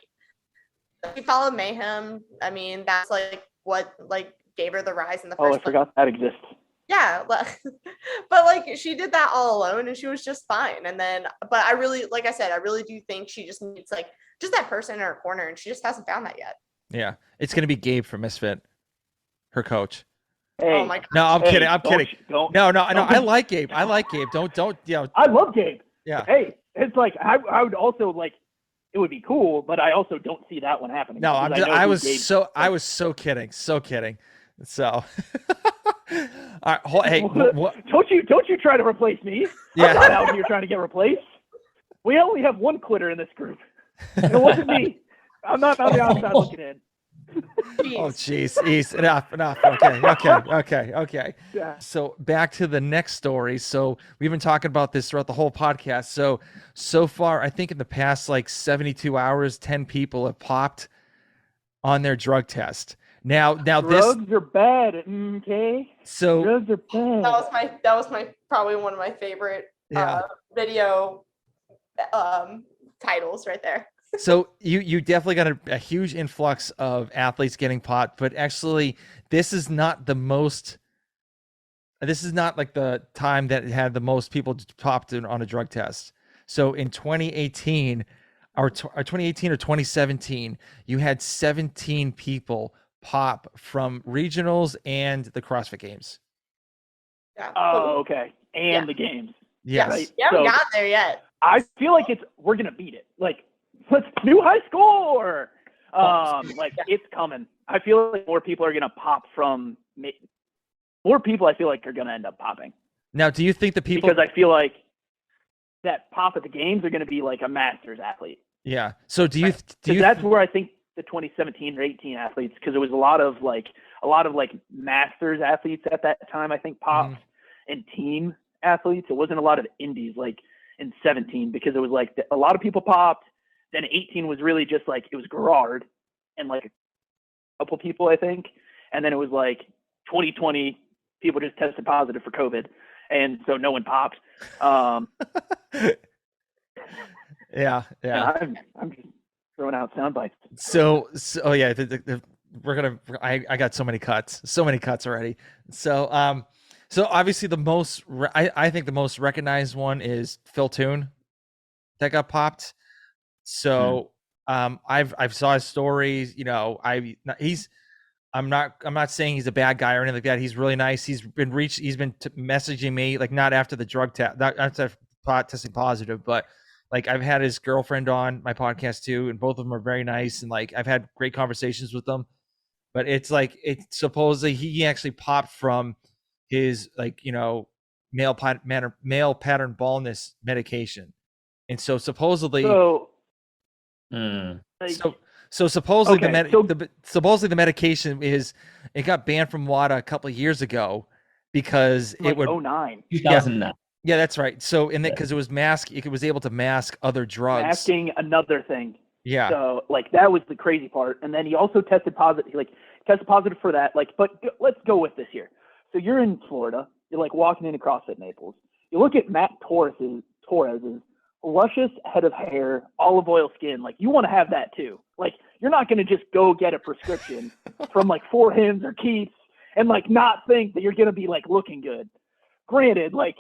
she followed Mayhem. I mean, that's like what like gave her the rise in the first. I forgot that exists. Yeah, but like she did that all alone and she was just fine. And then, but I really, like I said, I really do think she just needs like just that person in her corner, and she just hasn't found that yet. Yeah, it's gonna be Gabe from Misfit, her coach. Hey, oh my God. No, I'm kidding. I'm kidding. No. I like Gabe. I like Gabe. Don't. I love Gabe. Yeah. Hey, it's like I would also like. It would be cool, but I also don't see that one happening. No, I was so kidding. So kidding. So. All right, hey, don't you try to replace me? Yeah. I'm not out here trying to get replaced. We only have one quitter in this group. It wasn't me. I'm not on the outside looking in. Oh, jeez, enough. Okay. Yeah. So back to the next story. So we've been talking about this throughout the whole podcast. So far, I think in the past like 72 hours, 10 people have popped on their drug test. Now drugs are bad. Okay. So drugs are bad. That was my probably one of my favorite video titles right there. So you definitely got a huge influx of athletes getting pot, but actually this is not like the time that had the most people popped on a drug test. So in 2018 or 2017, you had 17 people pop from regionals and the CrossFit Games. Yeah. Oh, okay. And Yeah. the games. Yes. Right. You haven't So gotten there yet. I feel like we're gonna beat it. Like, let's new high score. Like it's coming. I feel like more people are gonna pop from. More people I feel like are gonna end up popping. Now, do you think the people? Because I feel like that pop at the games are gonna be like a Masters athlete. Yeah. So do you? Do Because you? that's where I think the 2017 or 18 athletes, because it was a lot of Masters athletes at that time. I think popped and team athletes. It wasn't a lot of indies like in 17 because it was like a lot of people popped. Then 18 was really just like it was Gerard and like a couple people I think, and then it was like 2020 people just tested positive for COVID, and so no one popped. Yeah. I'm just throwing out sound bites. So oh yeah, I got so many cuts already. So so obviously I think the most recognized one is Phil Toon that got popped. So I've saw his stories. You know, I'm not saying he's a bad guy or anything like that. He's really nice. He's been messaging me, like not after the drug test, not after testing positive, but like I've had his girlfriend on my podcast too, and both of them are very nice, and like I've had great conversations with them. But it's like it's supposedly he actually popped from his like male pattern baldness medication, and so supposedly So, like, so supposedly okay, supposedly the medication it got banned from WADA a couple of years ago because like it would 09. 2009. Yeah, that's right. So because it was able to mask other drugs. Masking another thing. Yeah. So like that was the crazy part. And then he also tested positive. He tested positive for that. Like, but let's go with this here. So you're in Florida. You're like walking into CrossFit Naples. You look at Matt Torres's luscious head of hair, olive oil skin. Like you want to have that too. Like you're not going to just go get a prescription from like For Hims or Keith's and like not think that you're going to be like looking good. Granted, like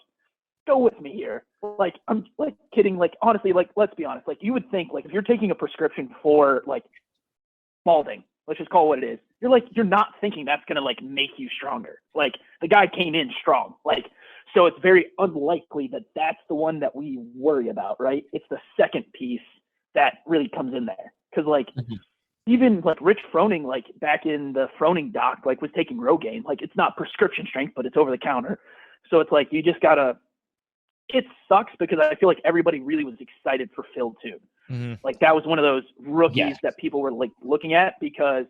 go with me here. Like I'm like kidding. Like honestly, like let's be honest. Like you would think like if you're taking a prescription for like balding, let's just call it what it is. You're not thinking that's gonna like make you stronger. Like the guy came in strong. Like so it's very unlikely that that's the one that we worry about, right? It's the second piece that really comes in there because like even like Rich Froning, like back in the Froning doc, like was taking Rogaine. Like it's not prescription strength, but it's over the counter. So it's like you just gotta. It sucks because I feel like everybody really was excited for Phil too. Mm-hmm. Like that was one of those rookies that people were like looking at because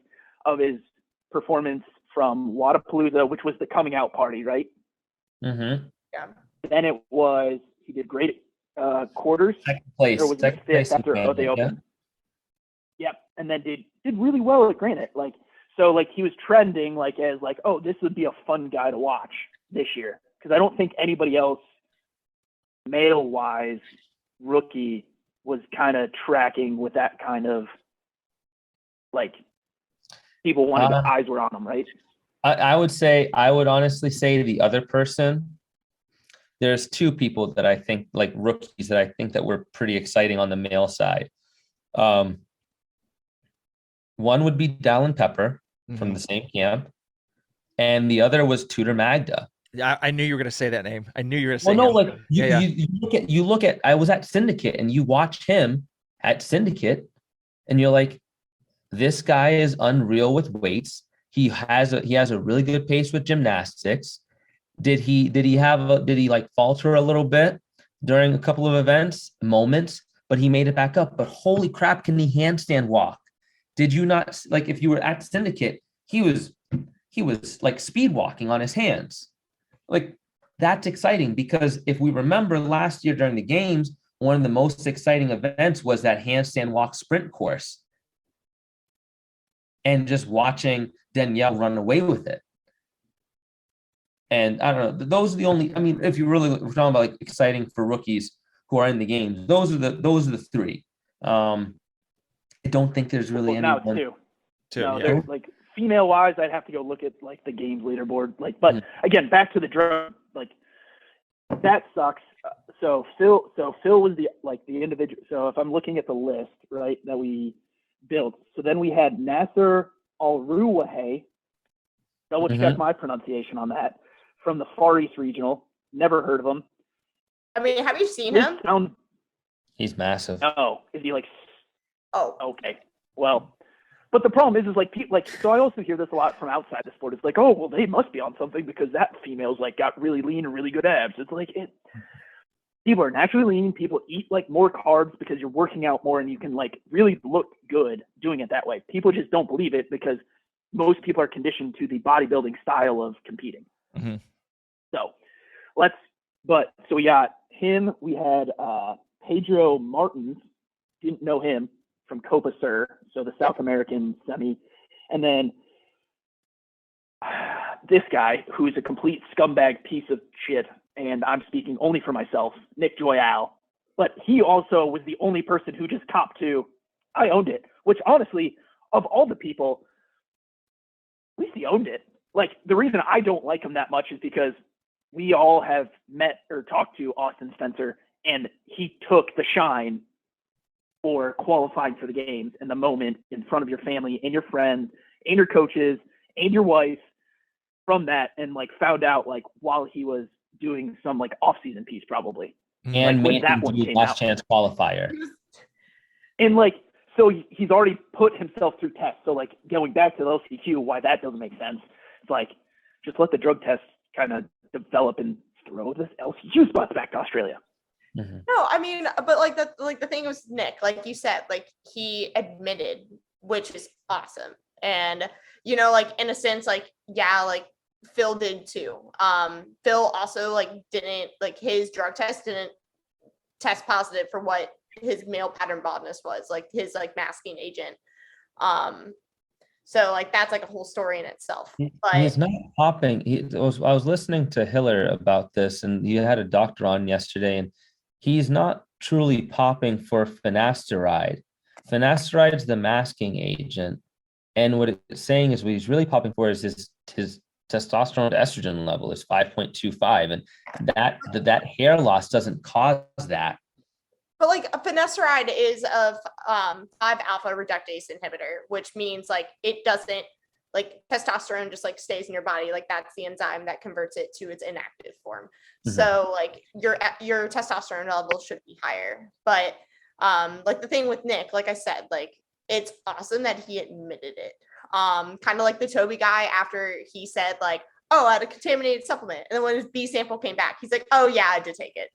of his performance from Wadapalooza, which was the coming out party, right? Mm-hmm. Yeah. Then he did great quarters. Second place. Or was it fifth after they opened? Yep. And then did really well at Granite. Like so like he was trending like as like, oh, this would be a fun guy to watch this year. Because I don't think anybody else male-wise rookie was kind of tracking with that kind of like people wanted their eyes were on him, right? I would honestly say the other person. There's two people that I think like rookies that I think that were pretty exciting on the male side. One would be Dallin Pepper from the same camp, and the other was Tudor Magda. I knew you were going to say that name. I knew you were going to say him. Like you look at I was at Syndicate and you watch him at Syndicate and you're like, this guy is unreal with weights. He has a really good pace with gymnastics. Did he like falter a little bit during a couple of moments, but he made it back up. But holy crap, can he handstand walk? Did you not like if you were at Syndicate, he was like speed walking on his hands. Like that's exciting because if we remember last year during the games, one of the most exciting events was that handstand walk sprint course. And just watching Danielle run away with it. And I don't know, those are the only, I mean, if you really we're talking about like exciting for rookies who are in the games, those are the three. I don't think there's really anyone. Now it's two. No, yeah. Like female wise, I'd have to go look at like the games leaderboard. Like, but again, back to the drug, like that sucks. So Phil was the individual. So if I'm looking at the list, right, that we built, so then we had Nasser Al-Ruwahay. Double check my pronunciation on that from the Far East Regional. Never heard of him. I mean, have you seen him? He's massive. No, is he like? Oh, okay. Well, but the problem is like people like. So I also hear this a lot from outside the sport. It's like, oh, well, they must be on something because that female's like got really lean and really good abs. It's like people are naturally lean. People eat like more carbs because you're working out more and you can like really look good doing it that way. People just don't believe it because most people are conditioned to the bodybuilding style of competing. Mm-hmm. So we got him. We had Pedro Martins. Didn't know him from Copa Sur, so the South American semi. And then this guy who's a complete scumbag piece of shit, and I'm speaking only for myself, Nick Joyal. But he also was the only person who just copped to, I owned it, which honestly, of all the people, at least he owned it. Like, the reason I don't like him that much is because we all have met or talked to Austin Spencer, and he took the shine for qualifying for the games in the moment in front of your family and your friends and your coaches and your wife from that, and like found out like while he was doing some like off-season piece probably. And like, made that him one do came last out. chance qualifier. And like, so he's already put himself through tests. So like going back to the LCQ, why that doesn't make sense. It's like, just let the drug test kind of develop and throw this LCQ spots back to Australia. Mm-hmm. No, I mean, but like the thing was Nick, like you said, like he admitted, which is awesome. And, you know, like in a sense, like, yeah, like Phil did too. Phil also like didn't, like his drug test didn't test positive for what his male pattern baldness was, like his like masking agent. So like that's like a whole story in itself. But he's not popping. I was listening to Hiller about this, and you had a doctor on yesterday, and he's not truly popping for finasteride. Finasteride is the masking agent, and what it's saying is what he's really popping for is his testosterone to estrogen level is 5.25, and that hair loss doesn't cause that. But like a finasteride is a 5-alpha reductase inhibitor, which means like it doesn't, like testosterone just like stays in your body. Like that's the enzyme that converts it to its inactive form. Mm-hmm. So like your testosterone level should be higher. But like the thing with Nick, like I said, like it's awesome that he admitted it. Kind of like the Toby guy after he said like, oh, I had a contaminated supplement. And then when his B sample came back, he's like, oh yeah, I did take it.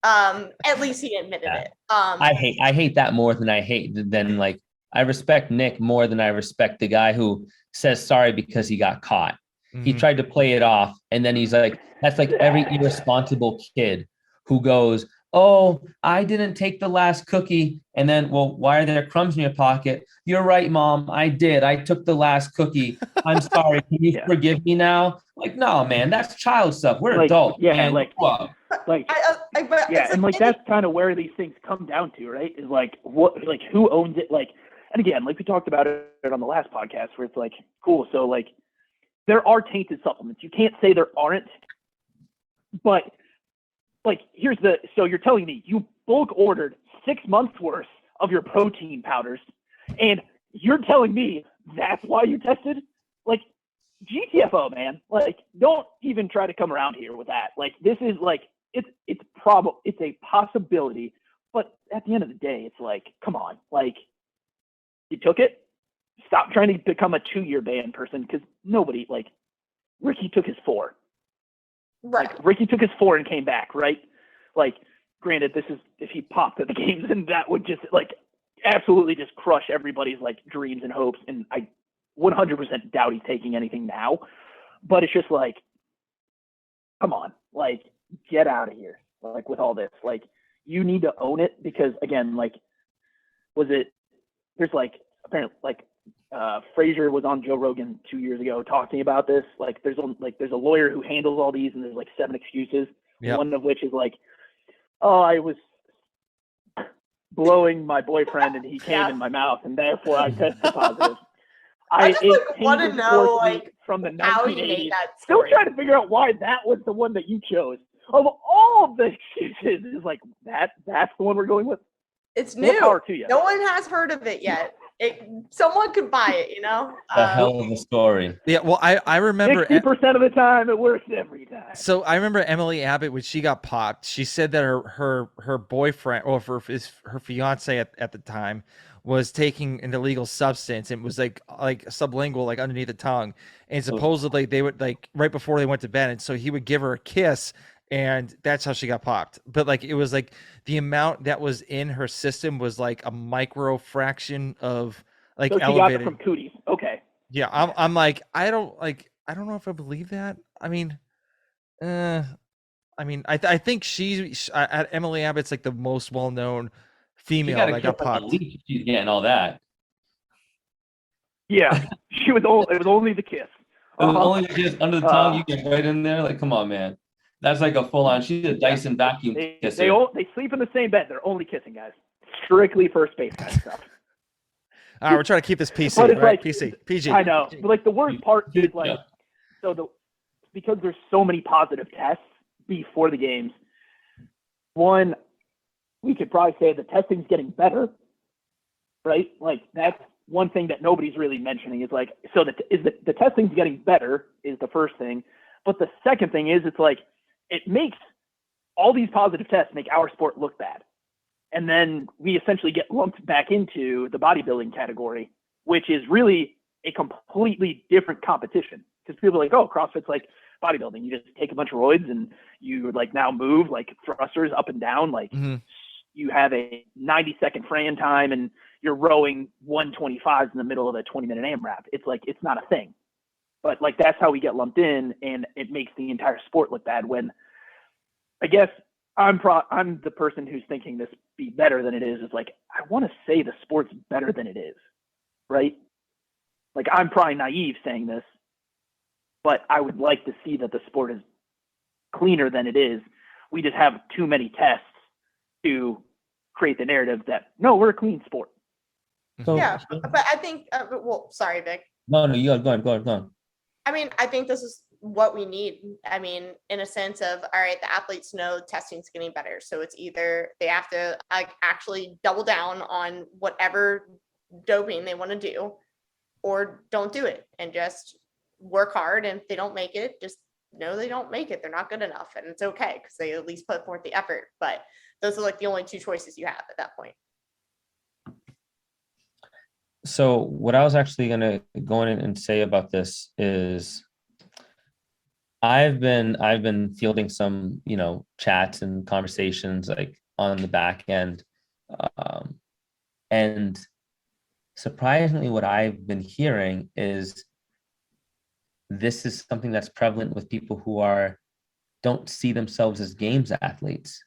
At least he admitted it. I hate that more than like I respect Nick more than I respect the guy who says sorry because he got caught. Mm-hmm. He tried to play it off, and then he's like, that's like every irresponsible kid who goes, oh, I didn't take the last cookie, and then, well, why are there crumbs in your pocket? You're right, Mom, I did. I took the last cookie. I'm sorry. Can you forgive me now? Like, no, man, that's child stuff. We're like, adults. Yeah, man. like and like that's kind of where these things come down to, right? Is like what, like who owns it? Like, and again, like we talked about it on the last podcast, where it's like, cool, so like there are tainted supplements. You can't say there aren't, but like so you're telling me you bulk ordered 6 months worth of your protein powders, and you're telling me that's why you tested? Like, GTFO, man. Like, don't even try to come around here with that. Like, this is like, it's a possibility, but at the end of the day, it's like, come on, like, you took it. Stop trying to become a 2-year ban person, because nobody, like, Ricky took his 4. Right. Like, Ricky took his 4 and came back, right? Like, granted, this is if he popped at the games, and that would just like absolutely just crush everybody's like dreams and hopes. And I 100% doubt he's taking anything now. But it's just like, come on, like, get out of here. Like, with all this, like, you need to own it, because again, like, there's like apparently like Frazier was on Joe Rogan 2 years ago talking about this. Like, there's a lawyer who handles all these, and there's like 7 excuses. Yep. One of which is like, oh, I was blowing my boyfriend and he came in my mouth, and therefore I tested positive. I just like, want to know like from the how 1980s. you made that Still trying to figure out why that was the one that you chose. Of all of the excuses, is like that's the one we're going with. It's new. More power to you. No one has heard of it yet. Someone could buy it, you know. A hell of a story. Yeah, well, I remember 60% of the time, it works every time. So I remember Emily Abbott when she got popped. She said that her boyfriend or her fiance at the time was taking an illegal substance and was like sublingual, like underneath the tongue, and supposedly they would like right before they went to bed, and so he would give her a kiss, and that's how she got popped. But like it was like the amount that was in her system was like a micro fraction of like So she elevated. got it from cooties. Okay. Yeah, I'm like I don't know if I believe that. I mean, I think Emily Abbott's like the most well-known female that got popped. She's getting all that. Yeah, it was only the kiss. It was only the kiss under the tongue. You get right in there. Like, come on, man. That's like a full-on. She's a Dyson vacuum kisser. They sleep in the same bed. They're only kissing, guys. Strictly first base kind of stuff. All right, we're trying to keep this PC, right? Like, PC, PG. I know, but like the worst part is like, because there's so many positive tests before the games. One, we could probably say the testing's getting better, right? Like that's one thing that nobody's really mentioning is like, so the testing's getting better is the first thing, but the second thing is it's like it makes all these positive tests make our sport look bad. And then we essentially get lumped back into the bodybuilding category, which is really a completely different competition. Because people are like, oh, CrossFit's like bodybuilding. You just take a bunch of roids and you like now move like thrusters up and down. Like you have a 90-second Fran time and you're rowing 125s in the middle of a 20-minute AMRAP. It's like, it's not a thing. But like, that's how we get lumped in, and it makes the entire sport look bad when I guess I'm the person who's thinking this be better than it is. It's like, I want to say the sport's better than it is, right? Like I'm probably naive saying this, but I would like to see that the sport is cleaner than it is. We just have too many tests to create the narrative that, no, we're a clean sport. But I think, sorry, Vic. No, you go on. I mean, I think this is what we need. I mean, in a sense of, all right, the athletes know testing's getting better. So it's either they have to actually double down on whatever doping they want to do, or don't do it and just work hard. And if they don't make it, just know they don't make it. They're not good enough, and it's okay because they at least put forth the effort. But those are like the only two choices you have at that point. So what I was actually going to go in and say about this is I've been fielding some, chats and conversations like on the back end. And surprisingly, what I've been hearing is this is something that's prevalent with people who don't see themselves as games athletes.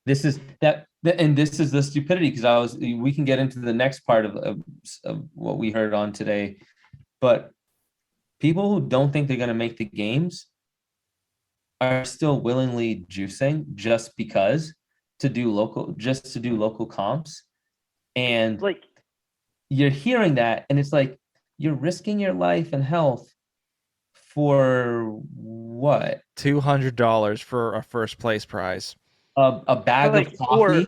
This is the stupidity, because we can get into the next part of what we heard on today, but people who don't think they're going to make the games are still willingly juicing just because to do local comps. And like you're hearing that, and it's like you're risking your life and health for what? $200 for a first place prize. A bag of coffee,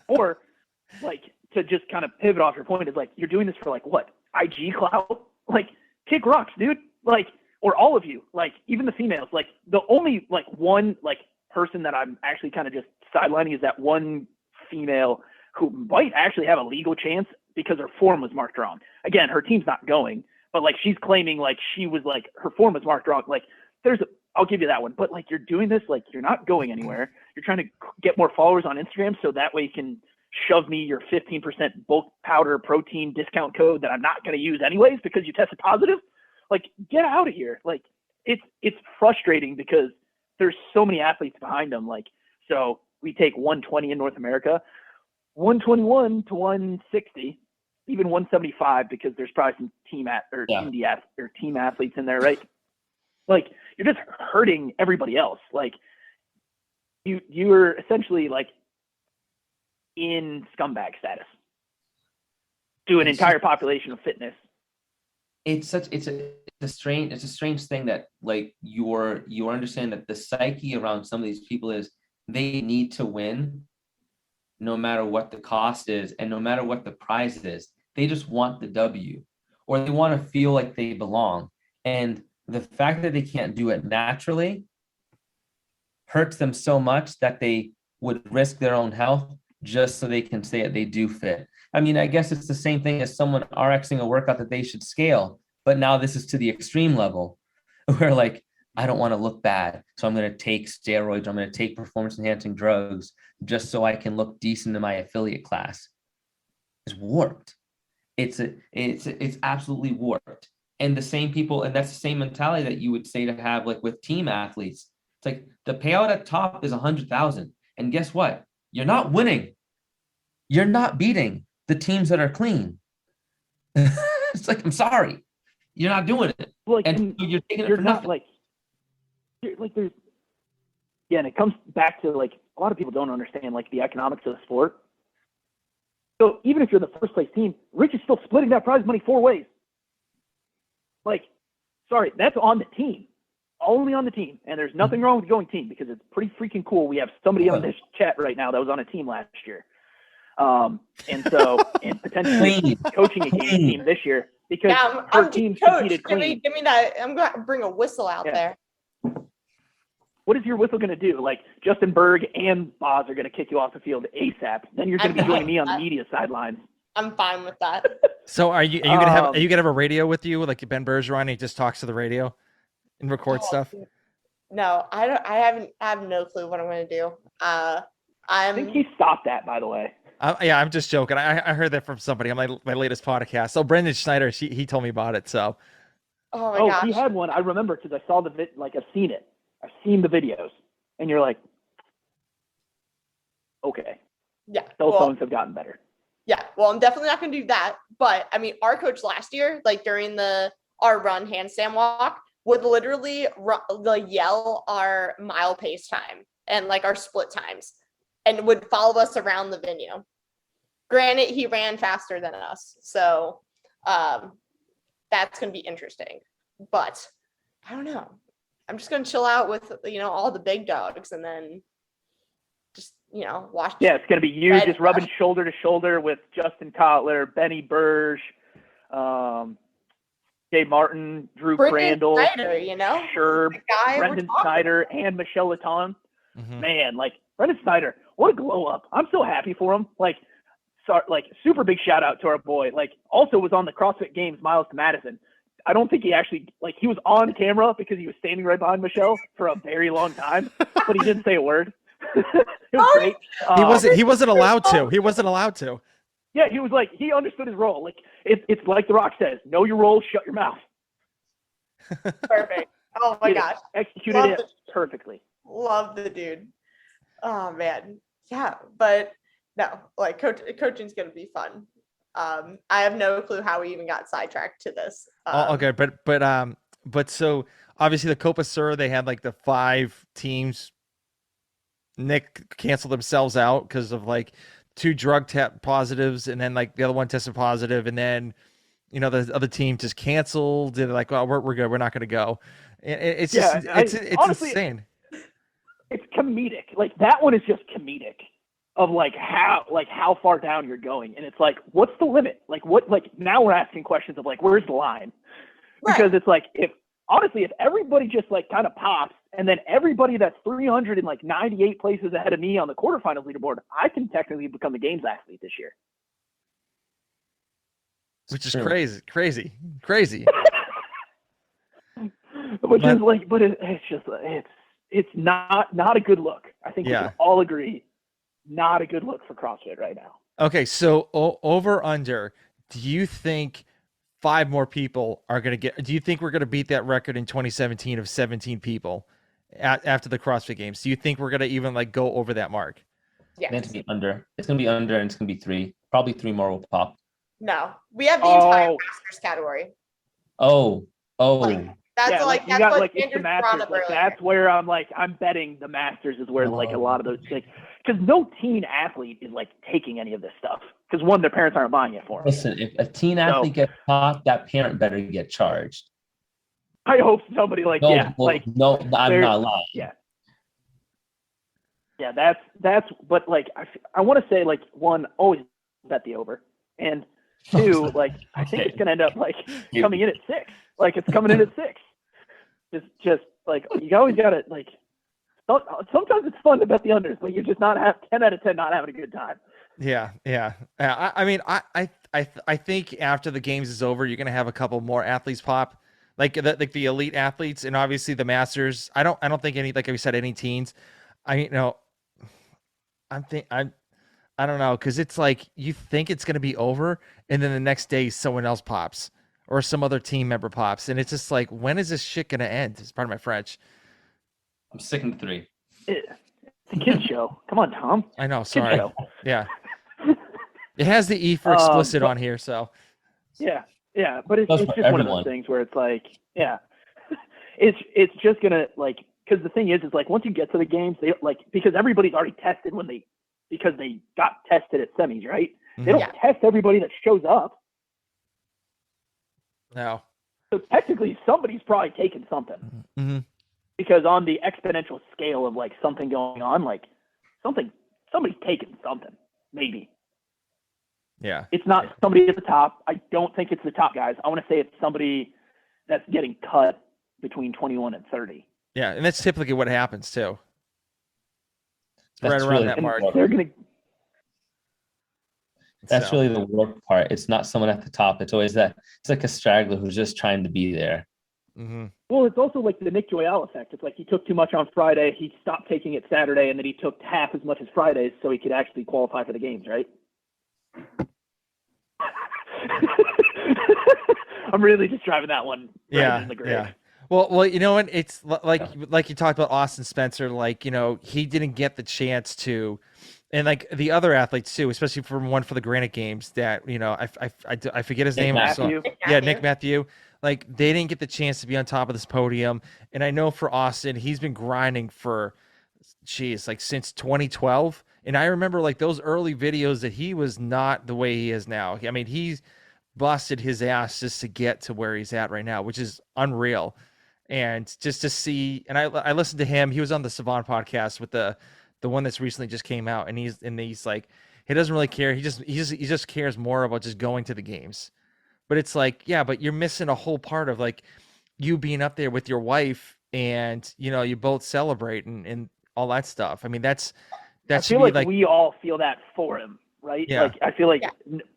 or like to just kind of pivot off your point is like you're doing this for like what? IG clout? Like kick rocks, dude. Like, or all of you, like even the females. Like the only like one like person that I'm actually kind of just sidelining is that one female who might actually have a legal chance because her form was marked wrong. Again, her team's not going, but like she's claiming like she was like her form was marked wrong. Like I'll give you that one. But like you're doing this, like you're not going anywhere. You're trying to get more followers on Instagram so that way you can shove me your 15% bulk powder protein discount code that I'm not going to use anyways because you tested positive. Like get out of here. Like it's frustrating because there's so many athletes behind them. Like, so we take 120 in North America, 121 to 160, even 175 because there's probably some team athletes in there, right? Like you're just hurting everybody else. Like you're essentially like in scumbag status to an entire population of fitness. It's a strange thing that like you understand that the psyche around some of these people is they need to win no matter what the cost is and no matter what the prize is. They just want the W, or they want to feel like they belong. And the fact that they can't do it naturally hurts them so much that they would risk their own health just so they can say that they do fit. I mean, I guess it's the same thing as someone RXing a workout that they should scale, but now this is to the extreme level where like, I don't want to look bad, so I'm going to take steroids, I'm going to take performance enhancing drugs just so I can look decent in my affiliate class. It's warped. It's absolutely warped. And the same people, and that's the same mentality that you would say to have like with team athletes. It's like the payout at top is 100,000, and guess what? You're not winning. You're not beating the teams that are clean. It's like, I'm sorry, you're not doing it. Like, and you're taking it you're for not nothing. like there's, yeah, and it comes back to like a lot of people don't understand like the economics of the sport. So even if you're the first place team, Rich is still splitting that prize money 4 ways. Like, sorry, that's on the team, only on the team. And there's nothing wrong with going team because it's pretty freaking cool. We have somebody on this chat right now that was on a team last year. And so, and potentially coaching a game team this year because our team competed clean. Give me that. I'm going to bring a whistle out there. What is your whistle going to do? Like Justin Berg and Boz are going to kick you off the field ASAP. Then you're going to be joining me on the media sidelines. I'm fine with that. So are you gonna have a radio with you, like Ben Bergeron? He just talks to the radio and records stuff. No, I don't. I have no clue what I'm going to do. I think he stopped that, by the way. Yeah, I'm just joking. I heard that from somebody on my latest podcast. So Brendan Schneider, he told me about it. So. Oh my gosh. He had one. I remember because I saw I've seen it. I've seen the videos, and you're like, okay. Yeah. Cell phones have gotten better. Yeah. Well, I'm definitely not going to do that. But I mean, our coach last year, like during our run handstand walk, would literally yell our mile pace time and like our split times, and would follow us around the venue. Granted, he ran faster than us, so that's going to be interesting. But I don't know. I'm just going to chill out with, all the big dogs and then just, watch. Yeah, it's going to be you just rubbing shoulder to shoulder with Justin Kotler, Benny Burge, Jay Martin, Drew Crandall, Sherb, Brendan Snyder, and Michelle Laton. Mm-hmm. Man, like Brendan Snyder, what a glow up. I'm so happy for him. Like super big shout out to our boy. Like also was on the CrossFit Games Miles to Madison. I don't think he actually, he was on camera because he was standing right behind Michelle for a very long time, but he didn't say a word. It was great. He wasn't allowed to. He wasn't allowed to. Yeah, he was like, he understood his role. Like, it's like The Rock says, know your role, shut your mouth. Perfect. Oh my gosh. Executed it perfectly. Love the dude. Oh man. Yeah, but no, like coaching's going to be fun. I have no clue how we even got sidetracked to this. Okay, but so obviously the Copa Sur, they had like the 5 teams. Nick canceled themselves out because of like 2 drug positives, and then like the other one tested positive, and then the other team just canceled. They're like, "Well, we're good. We're not going to go." It's just honestly, insane. It's comedic. Like that one is just comedic. Of how far down you're going. And it's like, what's the limit? Now we're asking questions of where's the line? Because it's like, if everybody just kind of pops and then everybody that's 398 places ahead of me on the quarterfinals leaderboard, I can technically become a games athlete this year. Which is crazy. It's not a good look. I think we can all agree. Not a good look for CrossFit right now. Okay, so over under, do you think 5 more people are going to get? Do you think we're going to beat that record in 2017 of 17 people after the CrossFit Games? Do you think we're going to even go over that mark? Yeah, it's going to be under. It's going to be under, and it's going to be 3. Probably 3 more will pop. No, we have the entire masters category. Oh. That's it's the Masters. That's where I'm betting the Masters is where a lot of those because no teen athlete is taking any of this stuff because one, their parents aren't buying it for them. Listen, if a teen athlete gets caught, that parent better get charged. I hope somebody no, I'm not lying. Yeah. Yeah, but like I want to say like one, always bet the over, and two, like I think it's gonna end up like coming in at 6. Like it's coming in at 6. Just like you always gotta like. Sometimes it's fun to bet the unders, but you're just not 10 out of 10 not having a good time. Yeah. I mean, I think after the games is over, you're gonna have a couple more athletes pop, like the elite athletes, and obviously the Masters. I don't think any, like we said, any teens. I don't know, because it's like you think it's gonna be over, and then the next day someone else pops or some other team member pops, and it's just like, when is this shit gonna end? It's part of my French. I'm sticking to 3. It's a kid's show. Come on, Tom. I know. Kid Sorry. show. Yeah. It has the E for explicit on here, so. Yeah, but it's just everyone. one of those things where it's like, yeah, it's just gonna like, because the thing is like once you get to the games, they like, because everybody's already tested because they got tested at semis, right? They don't test everybody that shows up. No. So technically, somebody's probably taken something. Mm-hmm. Because on the exponential scale of like something going on, like somebody's taken something, maybe. Yeah. It's not somebody at the top. I don't think it's the top guys. I want to say it's somebody that's getting cut between 21 and 30. Yeah, and that's typically what happens too. It's right That's around really that mark. They're gonna. That's really the work part. It's not someone at the top. It's always that. It's like a straggler who's just trying to be there. Mm-hmm. Well, it's also like the Nick Joyal effect. It's like he took too much on Friday, he stopped taking it Saturday, and then he took half as much as Fridays so he could actually qualify for the games, right? I'm really just driving that one right in the grave. Yeah. Well, you know what? It's like you talked about Austin Spencer. Like, you know, he didn't get the chance to, and like the other athletes too, especially from one for the Granite Games. That, you know, I forget his name. Matthew. Yeah, Nick Matthew. Like, they didn't get the chance to be on top of this podium. And I know for Austin, he's been grinding for, like since 2012. And I remember like those early videos that he was not the way he is now. I mean, he's busted his ass just to get to where he's at right now, which is unreal. And just to see, and I listened to him. He was on the Savant podcast with the one that's recently just came out, and he's like, he doesn't really care. He just cares more about just going to the games. But it's like, yeah, but you're missing a whole part of like you being up there with your wife, and you know, you both celebrate and all that stuff. I mean, that I should feel be like we all feel that for him, right? Yeah. Like I feel like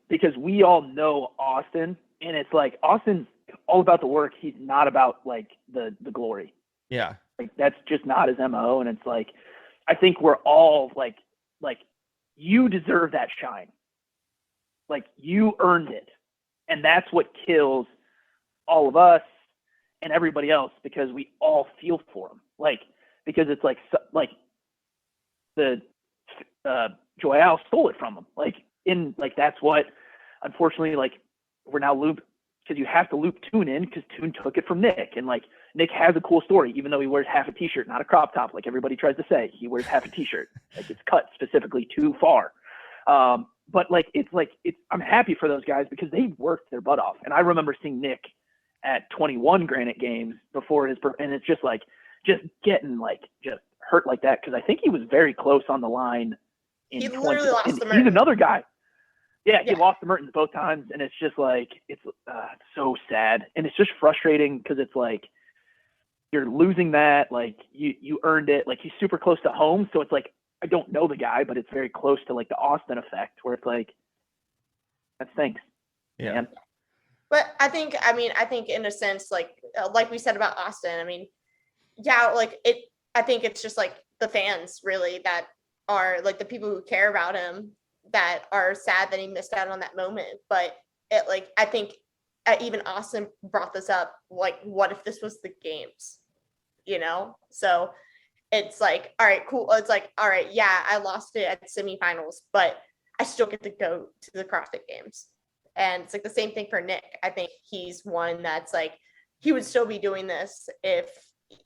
because we all know Austin, and it's like Austin's all about the work. He's not about like the glory. Yeah. Like that's just not his MO. And it's like, I think we're all like you deserve that shine. Like you earned it. And that's what kills all of us and everybody else, because we all feel for him. Like, because it's like the Joyal stole it from him. That's what, unfortunately, like we're now looped, because you have to loop Toon in, because Toon took it from Nick. And like Nick has a cool story, even though he wears half a t-shirt, not a crop top, like everybody tries to say. He wears half a t-shirt. Like it's cut specifically too far. But I'm happy for those guys because they worked their butt off. And I remember seeing Nick at 21 Granite Games before and it's just like, just getting like, just hurt like that. Cause I think he was very close on the line. He literally lost the Mertens. He's another guy. Yeah, he lost the Mertens both times. And it's just like, it's so sad. And it's just frustrating because it's like, you're losing that. Like you earned it. Like he's super close to home. So it's like, I don't know the guy, but it's very close to like the Austin effect, where it's like, that stinks. Yeah. Man. But I think in a sense, like we said about Austin, I mean, yeah, like I think it's just like the fans really that are like the people who care about him that are sad that he missed out on that moment. But I think even Austin brought this up, like, what if this was the games, you know? So it's like, all right, cool. It's like, all right, yeah, I lost it at semifinals, but I still get to go to the CrossFit Games. And it's like the same thing for Nick. I think he's one that's like, he would still be doing this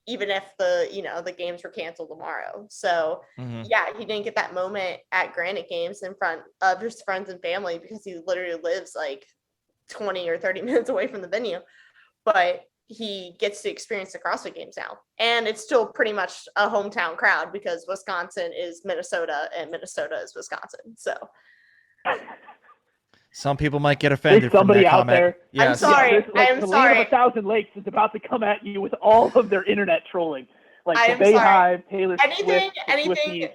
even if the games were canceled tomorrow. So yeah, he didn't get that moment at Granite Games in front of his friends and family because he literally lives like 20 or 30 minutes away from the venue. But he gets to experience the CrossFit Games now. And it's still pretty much a hometown crowd because Wisconsin is Minnesota and Minnesota is Wisconsin. So Some people might get offended There's from somebody that out comment. I'm there. Yes. sorry. Yeah, like, I'm the sorry. Land of 1,000 Lakes is about to come at you with all of their internet trolling. Like I the am Bay sorry. Hive, Taylor Anything, Swift, the anything Swifties.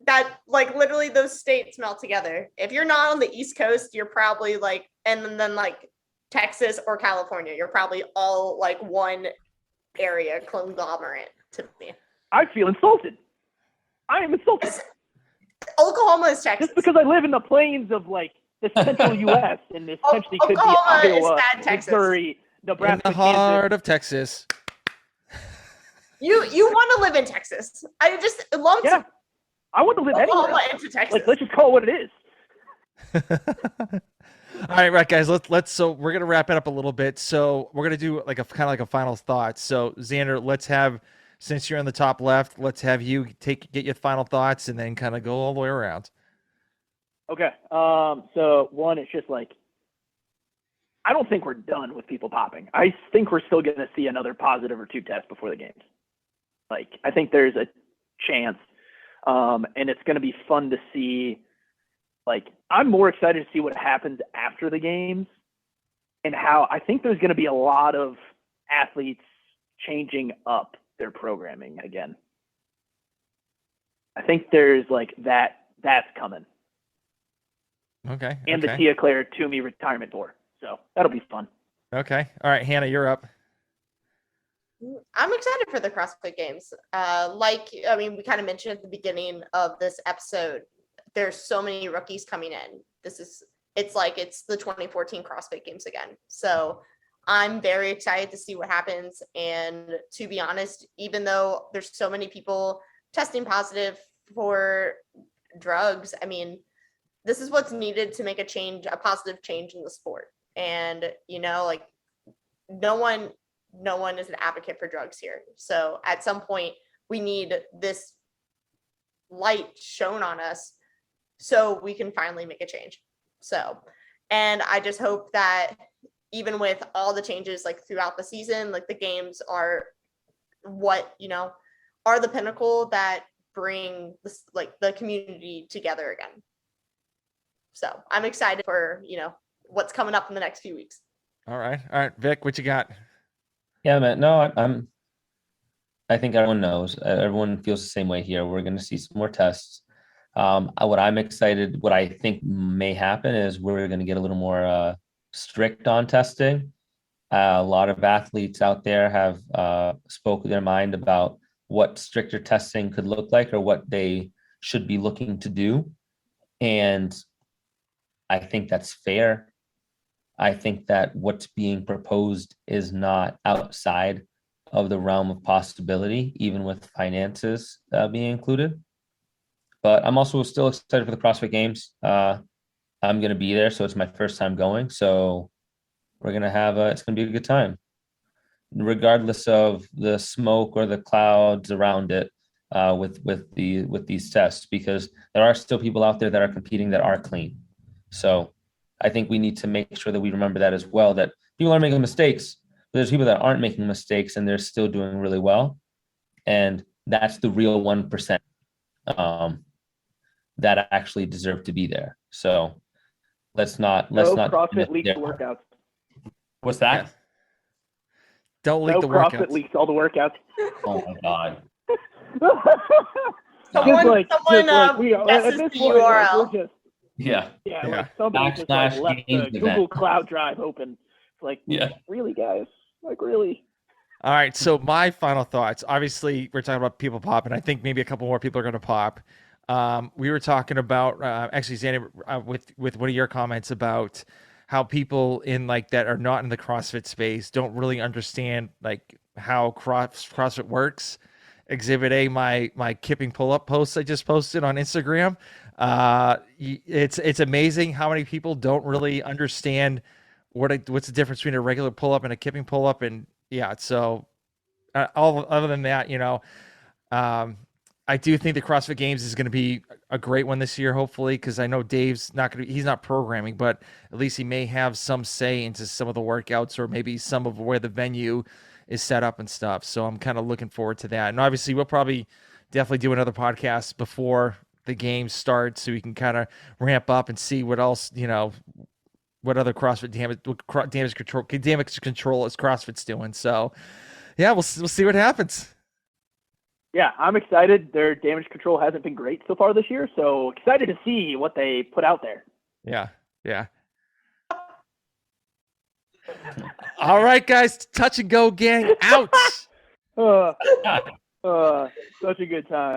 that like literally those states melt together. If you're not on the East Coast, you're probably like, and then like Texas or California, you're probably all like one area conglomerate to me. I feel insulted. I am insulted. Oklahoma is Texas. Just because I live in the plains of like the central U.S. and this potentially could be Oklahoma is Iowa, bad Texas. Missouri, In Nebraska, the heart Kansas. of Texas. You want to live in Texas. I just lump Yeah, I want to live anywhere. Oklahoma else. into Texas. Like, let's just call it what it is. All right, guys. Let's. So we're gonna wrap it up a little bit. So we're gonna do like a kind of like a final thought. So Xander, let's have, since you're on the top left, let's have you get your final thoughts and then kind of go all the way around. Okay. So one, it's just like, I don't think we're done with people popping. I think we're still going to see another positive or two tests before the games. Like, I think there's a chance, and it's going to be fun to see. Like, I'm more excited to see what happens after the games and how I think there's going to be a lot of athletes changing up their programming again. I think there's like that's coming. Okay. And the Tia Claire Toomey retirement tour. So that'll be fun. Okay. All right, Hannah, you're up. I'm excited for the CrossFit Games. We kind of mentioned at the beginning of this episode, there's so many rookies coming in. It's like it's the 2014 CrossFit Games again. So I'm very excited to see what happens. And to be honest, even though there's so many people testing positive for drugs, I mean, this is what's needed to make a positive change in the sport. And, like no one is an advocate for drugs here. So at some point we need this light shown on us so we can finally make a change. So, and I just hope that even with all the changes like throughout the season, like the games are what, are the pinnacle that bring this, like the community together again. So I'm excited for, what's coming up in the next few weeks. All right, Vic, what you got? Yeah, man. No, I think everyone knows. Everyone feels the same way here. We're going to see some more tests. What I think may happen is we're going to get a little more strict on testing. A lot of athletes out there have spoken their mind about what stricter testing could look like or what they should be looking to do. And I think that's fair. I think that what's being proposed is not outside of the realm of possibility, even with finances being included. But I'm also still excited for the CrossFit Games. I'm going to be there, so it's my first time going. So we're going to have it's going to be a good time, regardless of the smoke or the clouds around it with these tests, because there are still people out there that are competing that are clean. So I think we need to make sure that we remember that as well, that people are making mistakes, but there's people that aren't making mistakes and they're still doing really well. And that's the real 1% that actually deserve to be there. So let's not CrossFit leaks the workouts. What's that? Yeah. Don't leak the CrossFit workouts. leaks all the workouts. Oh my God. Someone we are, at guesses this the point, URL. Like, we're just, Yeah. like somebody just like Backslash left the games Google event. Cloud Drive open. It's like, Yeah. really, guys? Like, really? All right, so my final thoughts. Obviously, we're talking about people popping. I think maybe a couple more people are going to pop. We were talking about actually, Xander, with one of your comments about how people in like that are not in the CrossFit space don't really understand like how CrossFit works. Exhibit A, my kipping pull-up post I just posted on Instagram. It's amazing how many people don't really understand what's the difference between a regular pull-up and a kipping pull-up. And yeah, so all other than that, I do think the CrossFit Games is going to be a great one this year, hopefully, because I know Dave's not going to. He's not programming, but at least he may have some say into some of the workouts or maybe some of where the venue is set up and stuff. So I'm kind of looking forward to that. And obviously, we'll probably definitely do another podcast before the games start, so we can kind of ramp up and see what else, what other CrossFit damage control is CrossFit's doing. So yeah, we'll see what happens. Yeah, I'm excited. Their damage control hasn't been great so far this year, so excited to see what they put out there. Yeah. All right, guys, touch and go gang out. Such a good time.